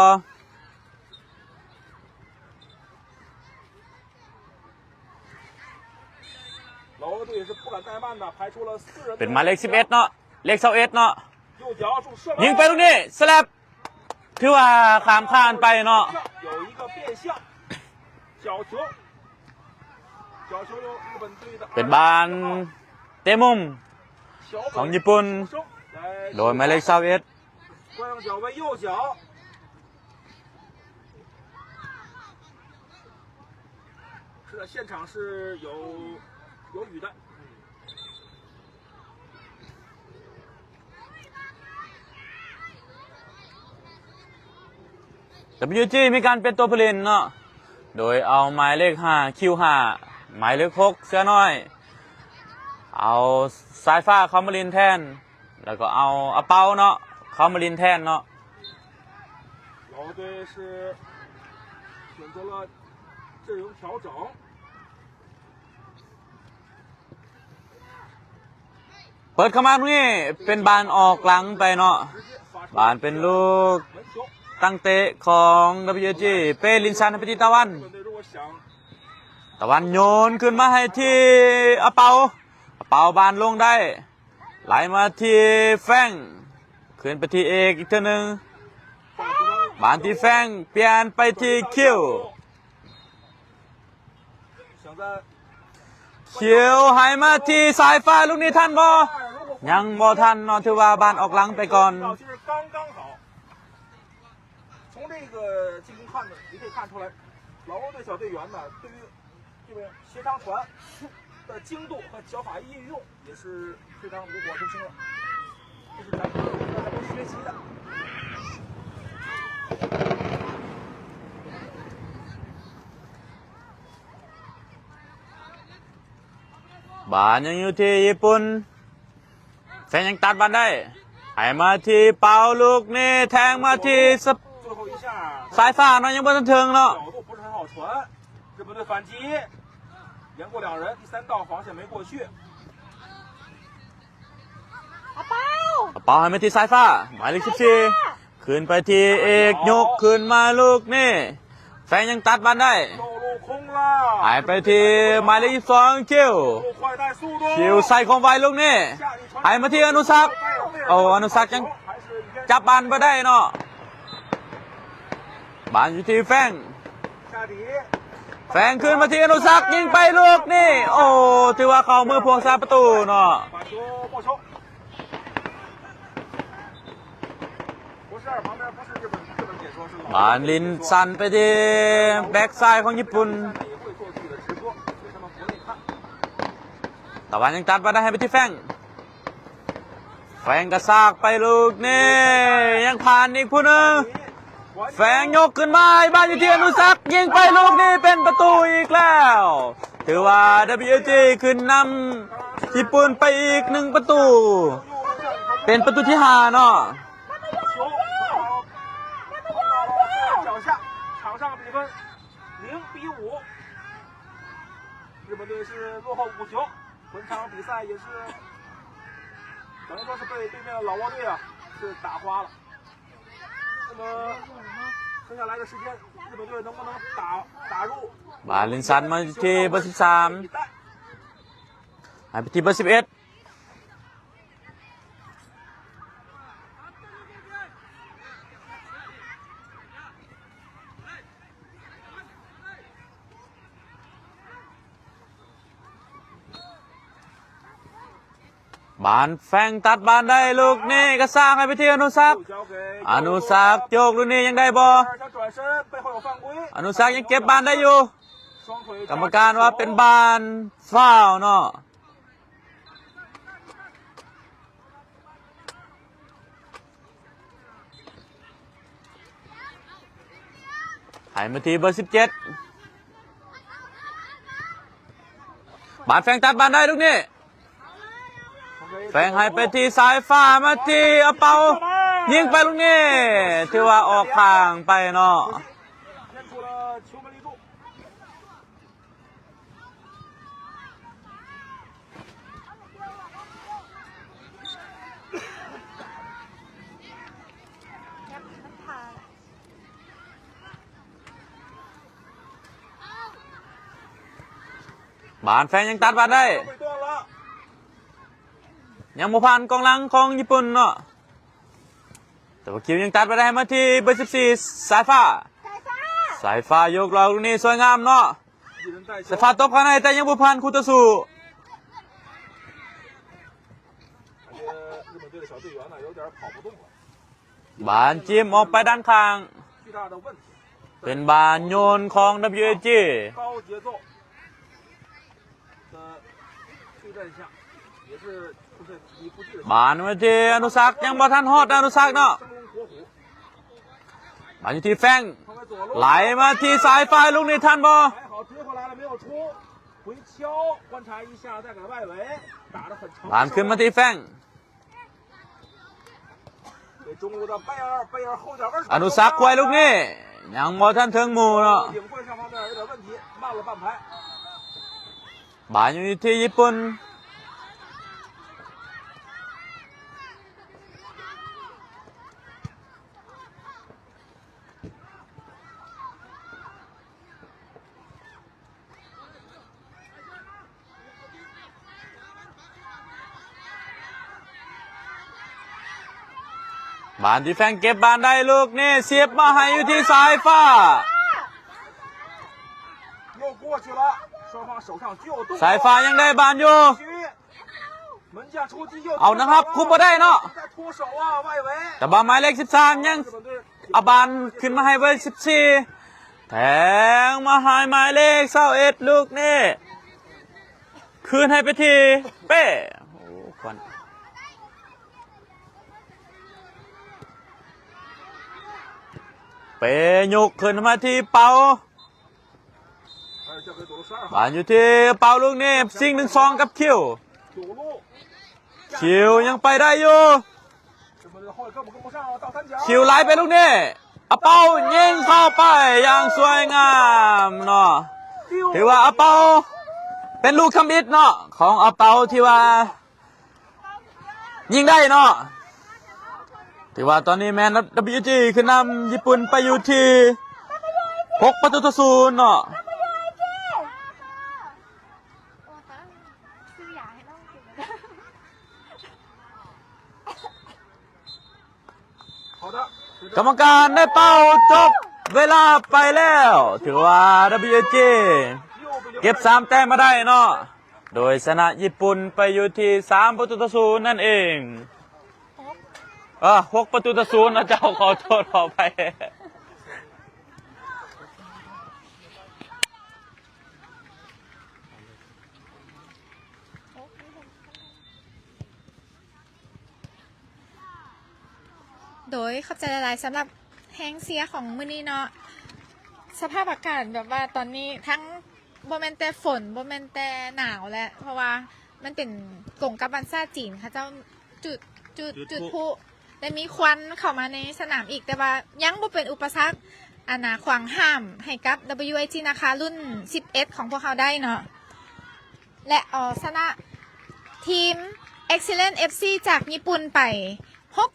老挝队也是不敢怠慢的，排出了4人。 เป็นหมายเลข11เนาะเลข21เนาะ 右脚助射门。 ยิงไปตรงนี้สลับถือว่าข้ามผ่านไปเนาะ 有一个变向角球，角球由日本队的 เป็นบานเตะมุม 小 ของ 本 ญี่ปุ่น 生来 โดยหมายเลข21惯用脚为右脚，的，现场是有雨的。WG มีการเป็นตัวผู้เล่นเนาะโดยเอาหมายเลข5 Q5 หมายเลข6เสื้อน้อยเอาสายฟ้าเขามาลินแทนแล้วก็เอาอาเปาเนาะเขามาลินแทนเนาะ老队是选择了阵容调整。เปิดเข้ามาตรงนี้เป็นบานออกหลังไปเนาะบานเป็นลูกตั้งเตะของ WG เปลินชันให้ไปที่ตะวันโยนขึ้นมาให้ที่อาเปาบานลงได้ไหลมาที่แฟงขึ้นไปที่เอกอีกเท่านึงบานที่แฟงเปลี่ยนไปที่คิวให้มาที่สายฟ้าลูกนี้ท่านบอยังบอทันเนาะถือว่าบานออกหลังไปก่อน从这个进攻看呢，你可以看出来，老挝队小队员呢，对于这个斜长传的精度和脚法运用也是非常炉火纯青的，这是咱们大家都学习的。บานยังอยู่ที่ญี่ปุ่นแฟนยังตัดบานได้ให้มาที่เปาลูกนี่แทงมาที่สายฟ้าเนาะยังไม่ทันถึงเนาะ角度不是很好传，日本队反击，连过两人，第三道防线没过去。เปาให้มาที่สายฟ้าหมายเลข14ขึ้นไปที่เอกยกขึ้นมาลูกนี่แฟนยังตัดบานได้หายไปที่หมายเลข22คิวใส่ความไวลูกนี่หายมาที่อนุสักอนุสักยังจับบานไปได้เนาะบานอยู่ที่แฟงขึ้นมาที่อนุสักยิงไปลูกนี่โอ้ถือว่าเขามือพวงซาประตูเนาะบานลินสันไปที่แบ็กซ้ายของญี่ปุ่นตะวันยังตัดมาได้ให้ไปที่แฟงกระซากไปลูกนี่ยังผ่านอีกผู้หนึ่งแฟงยกขึ้นมาบ้านอยู่ที่อนุสักยิงไปลูกนี่เป็นประตูอีกแล้วถือว่า WG ขึ้นนำญี่ปุ่นไปอีก1ประตูเป็นประตูที่5เนาะ0-5，日本队是落后5球，本场比赛也是等于说是被对面的老挝队啊是打花了。那么剩下来的时间，日本队能不能打入？บาลินสันมาที่เบอร์13ให้ไปที่เบอร์11บานแฟงตัดบานได้ลูกนี่ก็สร้างให้ไปที่อนุสักโยกลูกนี้ยังได้บออนุสักยังเก็บบานได้อยู่กรรมการว่าเป็นบานฟาวล์เนาะให้มาที่เบอร์17บานแฟงตัดบานได้ลูกนี้แฟงให้ไปที่สายฟ้ามาที่อาเปายิงไปลูกนี้ถือว่าออกทางไปเนาะบานแฟงยังตัดบานได้ยังโมผ่านกองหลังของญี่ปุ่นเนาะแต่ว่าคิวยังตัดไปได้มาที่เบอร์14สายฟ้ายกเราลูกนี้สวยงามเนาะสายฟ้าตบข้างในแต่ยังโมผ่านคู่ต่อสู้บานจิ้มออกไปด้านข้างเป็นบานโยนของ WG 的对战下，也是出现体力不济的。 บานมาที่อนุสักยังบ่ทันฮอดอนุสักเนาะ 生龙活虎， บานอยู่ที่แฟง 放在左路， ไหลมาที่สายไฟลูกนี้ทันบ่ 还好追回来了没有出，回敲，观察一下再给外围，打得很长。 บานขึ้นมาที่แฟง 给中路的贝尔后脚跟 อนุสักควายลูกนี้ยังบ่ทันถึงหมู่เนาะ 影会上方面有点问题，慢了半拍。 บานอยู่ที่ญี่ปุ่นบานที่แฟงเก็บบานได้ลูกนี่เสียบมาให้อยู่ที่สายฟ้า 又过去了，双方手上就有动作。 สายฟ้ายังได้บานอยู่ 门将出击又 เอานะครับคุมบ่ได้เนาะ 在脱手啊，外围。 แต่บานหมายเลข13ยัง 日本队 เอาบานขึ้นมาให้เบอร์14แทงมาให้หมายเลข21ลูกนี่คืนให้ไปทีเป้โอ้ควันเป้ยกขึ้นมาที่เป่า 还是交给左路12号 บานอยู่ที่เป่าลูกนี่ซิง1-2กับคิว 左路。 คิวยังไปได้อยู่ 日本队的后卫跟不上啊？倒三角。 คิวไหลไปลูกนี่เอาเป่ายิงเข้าไปอย่างสวยงามเนาะถือว่าเอาเป่าเป็นลูกคำอิดเนาะของเอาเป่าที่ว่ายิงได้เนาะถือว่าตอนนี้แมน WG คือนำญี่ปุ่นไปอยู่ที่6-0เนาะ 好的。 กรรมการได้เป่าจบเวลาไปแล้วถือว่า WG เก็บ3 แต้มมาได้เนาะโดยชนะญี่ปุ่นไปอยู่ที่3-0นั่นเอง6-0นะเจ้าขอโทษขอไปโดยเข้าใจหลายๆสำหรับแห้งเสียของมื้อนี้เนาะสภาพอากาศแบบว่าตอนนี้ทั้งบ่แม่นแต่ฝนบ่แม่นแต่หนาวแหละเพราะว่ามันเป็นกงกับวันซาจีนค่ะเจ้าจุดพลุและมีควันเข้ามาในสนามอีกแต่ว่ายังบ่เป็นอุปสรรคขวางห้ามให้กับ WIG นะคะรุ่น11ของพวกเขาได้เนาะและชนะทีม Excellent FC จากญี่ปุ่นไป6-0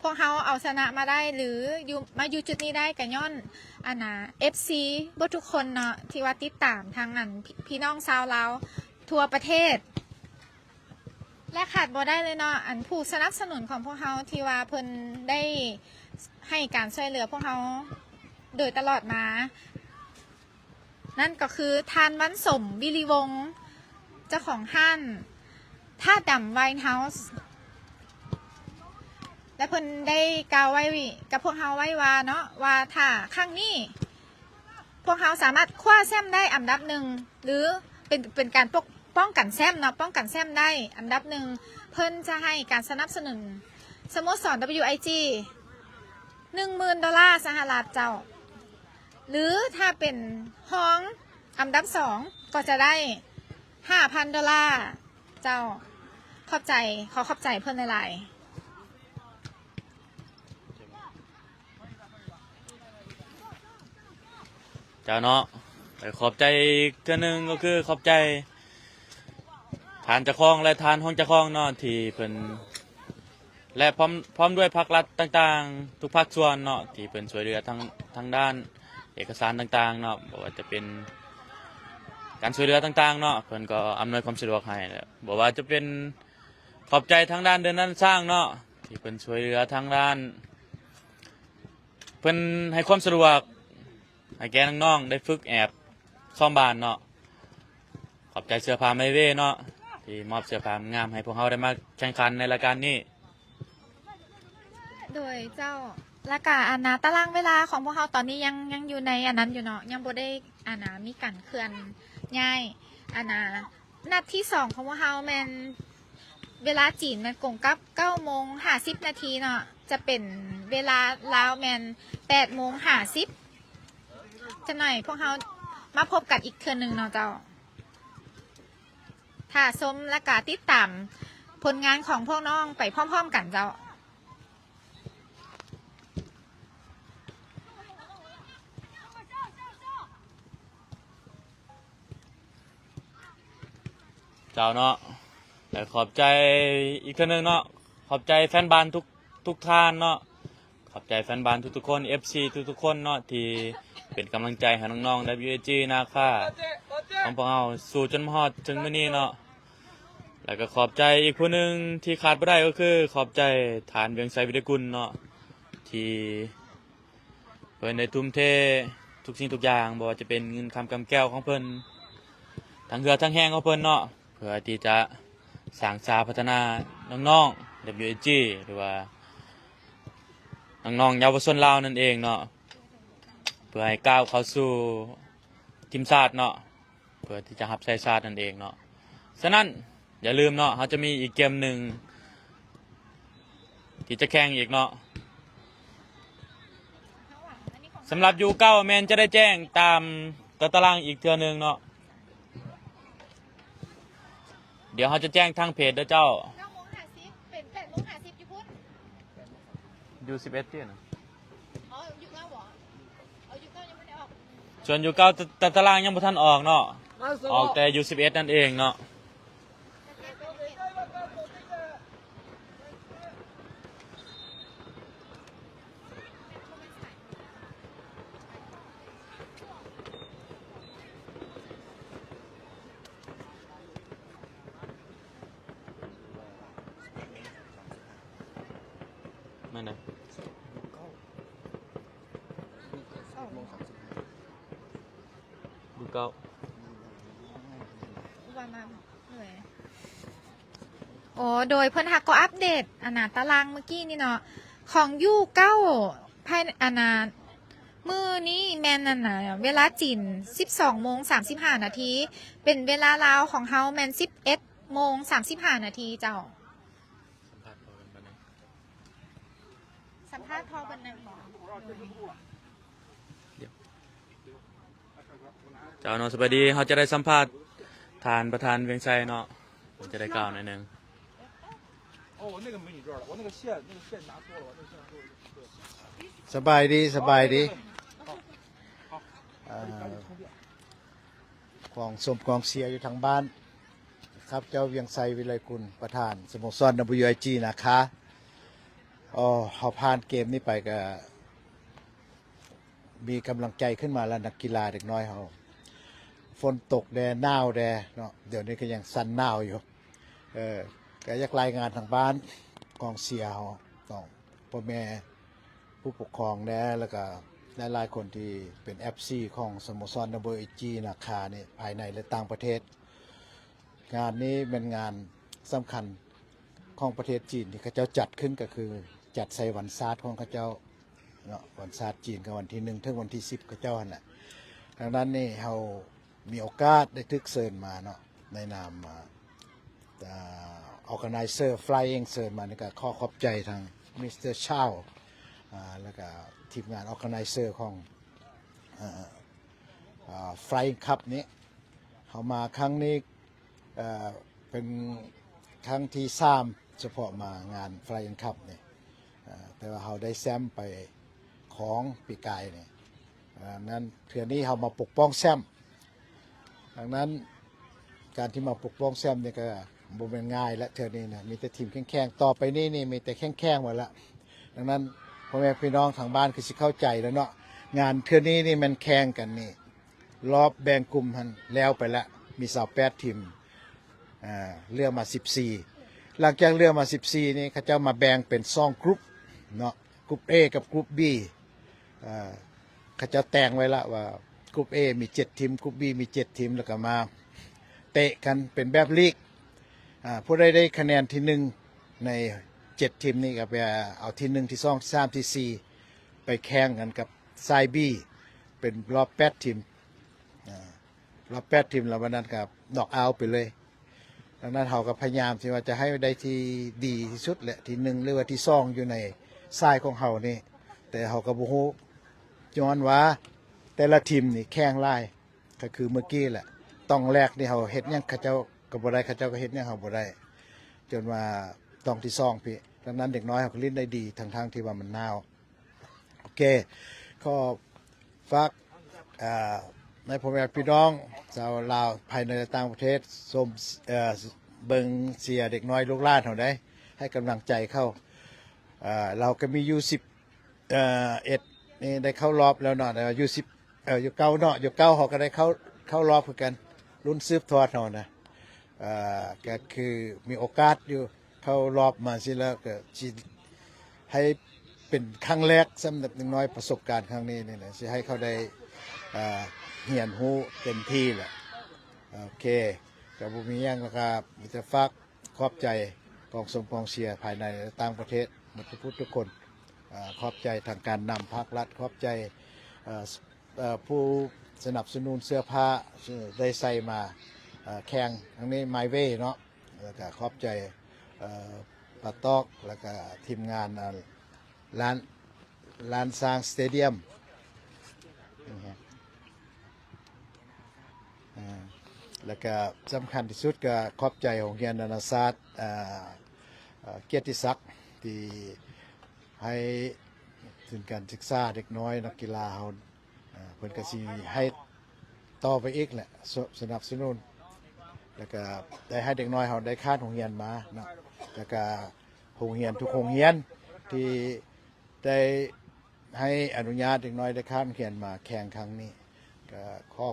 พวกเขาเอาชนะมาได้หรือมาอยู่จุดนี้ได้กันย้อนFC บทุกคนเนาะที่ว่าติดตามทางพี่น้องชาวลาวทั่วประเทศ และขาดบ่ได้เลยเนาะผู้สนับสนุนของพวกเขาที่ว่าเพิ่นได้ให้การช่วยเหลือพวกเขาโดยตลอดมา นั่นก็คือทานวันสมวิริวงศ์เจ้าของห้านท่าดำไวน์เฮาส์และเพิ่นได้กล่าวไว้กับพวกเฮาไว้ว่าเนาะว่าถ้าครั้งนี้พวกเฮาสามารถคว้าแชมป์ได้อันดับ1หรือเป็นการป้องกันแชมป์เนาะป้องกันแชมป์ได้อันดับ1เพิ่นจะให้การสนับสนุนสโมสร WIG $10,000 สหรัฐเจ้าหรือถ้าเป็นห้องอันดับ2ก็จะได้$5,000 เจ้าขอบใจเพื่อนหลายๆเจ้าเนาะแต่ขอบใจอีกเทื่อนึงก็คือขอบใจทานเจ้าของและทานห้องเจ้าของเนาะที่เพิ่นและพร้อมด้วยภาครัฐต่างๆทุกภาคส่วนเนาะที่เพิ่นช่วยเหลือทางด้านเอกสารต่างๆเนาะบอกว่าจะเป็นการช่วยเหลือต่างๆเนาะเพิ่นก็อำนวยความสะดวกให้บอกว่าจะเป็นขอบใจทางด้านเดินด้านสร้างเนาะที่เพิ่นช่วยเหลือทางด้านเพิ่นให้ความสะดวกให้แก่น้องๆได้ฝึกแอบซ่อมบ้านเนาะขอบใจเสื้อผ้าไมเว่เนาะที่มอบเสื้อผ้างามให้พวกเราได้มาแข่งขันในรายการนี้ โดยเจ้า แล้วก็อันนะตารางเวลาของพวกเราตอนนี้ยังอยู่ในอันนั้นอยู่เนาะยังบ่ได้อันนะมีการเคลื่อนย้ายอันนะนัดที่2ของพวกเราแมนเวลาจีนแมนกงกับ9:50 นาทีเนาะจะเป็นเวลาลาวแมน8:50จะหน่อยพวกเรามาพบกันอีกเทื่อนึงเนาะเจ้าถ้าชมและก็ติดตามผลงานของพวกน้องไปพร้อมๆกันเจ้าเจ้าเนาะแต่ขอบใจอีกครั้งหนึ่งเนาะขอบใจแฟนบอลทุกท่านเนาะขอบใจแฟนบอลทุกๆคน FC ทุกๆคนเนาะที่เป็นกำลังใจให้น้องๆ WAG นะคะของพวกเราสู่จนฮอดถึงมื้อนี้เนาะแล้วก็ขอบใจอีกผู้หนึ่งที่ขาดไม่ได้ก็คือขอบใจฐานเวียงไสวิทยากุลเนาะที่เพิ่นได้ทุ่มเททุกสิ่งทุกอย่างบ่ว่าจะเป็นเงินคำกำแก้วของเพิ่นทั้งเรือทั้งแห้งของเพิ่นเนาะเพื่อที่จะสร้างสาพัฒนาน้องๆ WAG หรือว่าน้องๆเยาวชนลาวนั่นเองเนาะเพื่อให้ก้าวเข้าสู่ทีมชาติเนาะเพื่อที่จะรับใช้ชาตินั่นเองเนาะฉะนั้นอย่าลืมเนาะเขาจะมีอีกเกมหนึ่งที่จะแข่งอีกเนาะสำหรับยูเก้าแมนจะได้แจ้งตามตารางอีกเทื่อนึงเนาะเดี๋ยวเขาจะแจ้งทางเพจเด้อเจ้า9:50เป็น8:50อยู่พุ่นยู11ที่นะ อ๋ออยู่9บ่อยู่9ยังไม่ได้ออกส่วนยูเก้าตารางยังบ่ทันออกเนาะออกแต่ยู11นั่นเองเนาะนั่นนะยูเก้าวันมาเหนื่อยโอ้โดยเพิ่นหักก็อัปเดตอันน่ะตารางเมื่อกี้นี่เนาะของยู9ภายอันน่ะมื้อนี้แม่นนั่นน่ะเวลาจีน 12:35 นาทีเป็นเวลาลาวของเฮาแม่น 11:35 นาทีเจ้าสัมภาษณ์พอบันนึงบ่เจ้าเนาะสวัสดีเขาจะได้สัมภาษณ์ทานประธานเวียงไสเนาะผมจะได้กล่าวหน่อยนึง哦，那个没你这儿了，我那个线拿错了，我那个线拿错了。สบายดีสบายดีของสมกองเสียอยู่ทางบ้านครับเจ้าเวียงไสวิไลกุลประธานสโมสร WIG นะคะเขาผ่านเกมนี้ไปก็มีกำลังใจขึ้นมาแล้วนักกีฬาเด็กน้อยเขาฝนตกแดดหนาวแดดเนาะเดี๋ยวนี้ก็ยังสั่นหนาวอยู่ก็อยากรายงานทางบ้านกองเสียเขาต้องพ่อแม่ผู้ปกครองแล้วก็หลายๆคนที่เป็น FC ของสโมสร WIG นะคะนี่ภายในและต่างประเทศงานนี้เป็นงานสำคัญของประเทศจีนที่เขาเจ้าจัดขึ้นก็คือจัดใส่วันศาสตร์ของเขาเจ้าเนาะวันศาสตร์จีนกับวันที่1ถึงวันที่10เขาเจ้าหั่นน่ะดังนั้นนี่เรามีโอกาสได้ทึกเชิญมาเนาะในนามorganizer flying เชิญมานี่ก็ขอขอบใจทางมิสเตอร์ชาวแล้วก็ทีมงาน organizer ของflying cup นี้เขามาครั้งนี้เป็นครั้งที่3เฉพาะมางาน flying cup นี่แต่ว่าเขาได้แซมไปของปีกายนี่นั้นเทื่อนี้เขามาปกป้องแซมดังนั้นการที่มาปกป้องแซมนี่ก็บ่เป็นง่ายและเทื่อนี้นะมีแต่ทีมแข็งๆต่อไปนี่มีแต่แข็งๆหมดละดังนั้นพ่อแม่พี่น้องทางบ้านคือสิเข้าใจแล้วเนาะงานเทื่อนี้นี่มันแข่งกันนี่รอบแบ่งกลุ่มหันแล้วไปละมี28ทีมเลือกมา14หลังจากเลือกมา14นี่เขาเจ้ามาแบ่งเป็น2กรุ๊ปเนาะกรุ๊ป A กับกรุ๊ป B เขาเจ้าแต่งไว้ละว่ากรุ๊ป A มี7ทีมกรุ๊ป B มี7ทีมแล้วก็มาเตะกันเป็นแบบลีกผู้ใดได้คะแนนที่1ใน7ทีมนี้ก็ไปเอาที่1ที่2ที่3ที่4 ไปแข่งกันกับไซบีเป็นรอบ8 ทีมรอบ8 ทีมแล้ววันนั้นกับนอกเอาท์ไปเลยดังนั้นเขาก็พยายามที่ว่าจะให้ได้ที่ดีที่สุดแหละที่1หรือว่าที่2อยู่ในทรายของเขานี่แต่เขาก็บ่ฮู้ย้อนว่าแต่ละทีมนี่แข่งหลายก็คือเมื่อกี้แหละต้องแรกนี่เขาเฮ็ดหยังเขาเจ้าก็บ่ได้เขาเจ้าก็เฮ็ดหยังเขาบ่ได้จนว่าต้องที่2พี่ดังนั้นเด็กน้อยเขาก็เล่นได้ดีทั้งที่ว่ามันหนาวโอเคก็ฝากในพ่อแม่พี่น้องชาวลาวภายในและต่างประเทศชมเบิ่งเชียร์เด็กน้อยลูกหลานเฮาได้ให้กำลังใจเข้าเราก็มีอยู่11นี่ได้เข้ารอบแล้วเนาะแต่ว่าอยู่10อยู่9เนาะอยู่9เฮาก็ได้เข้ารอบคือกันรุ่นสืบทอดเฮานะก็คือมีโอกาสอยู่เข้ารอบมาสิแล้วก็สิให้เป็นครั้งแรกสำหรับเด็กน้อยประสบการณ์ครั้งนี้นี่แหละสิให้เขาได้เรียนรู้เต็มที่แหละโอเคกับบุมีหยังนะครับมีแต่ฝากขอบใจกองสมกองเชียร์ภายในและต่างประเทศหมดทุกคนขอบใจทางการนำภาครัฐขอบใจผู้สนับสนุนเสื้อผ้าได้ใส่มาแข่งทั้งนี้ไมเว่เนาะแล้วก็ขอบใจปาตอกแล้วก็ทีมงานร้านสร้างสเตเดียมแล้วก็สำคัญที่สุดก็ขอบใจของเรียนนานาศาสตร์เกียรติศักดิ์ที่ให้ถึงการศึกษาเด็กน้อยนักกีฬาเขาเพิ่นก็สิให้ต่อไปอีกแหละสนับสนุนแล้วก็ได้ให้เด็กน้อยเขาได้ค่าโรงเรียนมาเนาะแล้วก็โรงเรียนทุกโรงเรียนที่ได้ให้อนุญาตเด็กน้อยได้ค่าโรงเรียนมาแข่งครั้งนี้ก็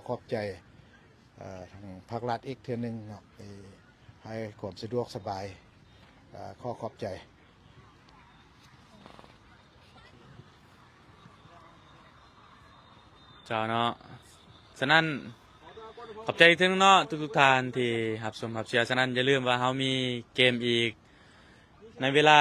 ขอบใจทางภาครัฐอีกเทื่อนึงเนาะให้ความสะดวกสบายขอบใจเจ้าเนาะฉะนั้นขอบใจถึงเนาะทุกท่านที่รับชมรับเชียร์ฉะนั้นอย่าลืมว่าเรามีเกมอีกในเวลา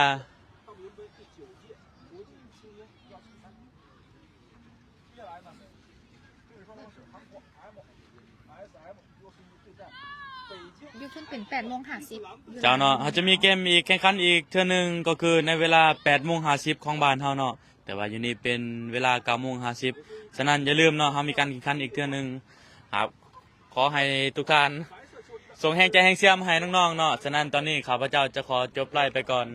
อยู่เพิ่งเป็น8:50เจ้าเนาะเขาจะมีเกมอีกแข่งขันอีกเทื่อนึงก็คือในเวลา8:50ของบ้านเฮาเนาะแต่ว่าอยู่นี่เป็นเวลา9:50ฉะนั้นอย่าลืมเนาะเฮามีการแข่งขันอีกเทื่อนึงครับขอให้ทุกท่านส่งแรงใจแรงเชียร์มาให้น้องๆเนาะฉะนั้นตอนนี้ข้าพเจ้าจะขอจบไลฟ์ไปก่อน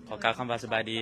ขอกล่าวคำว่าสบายดี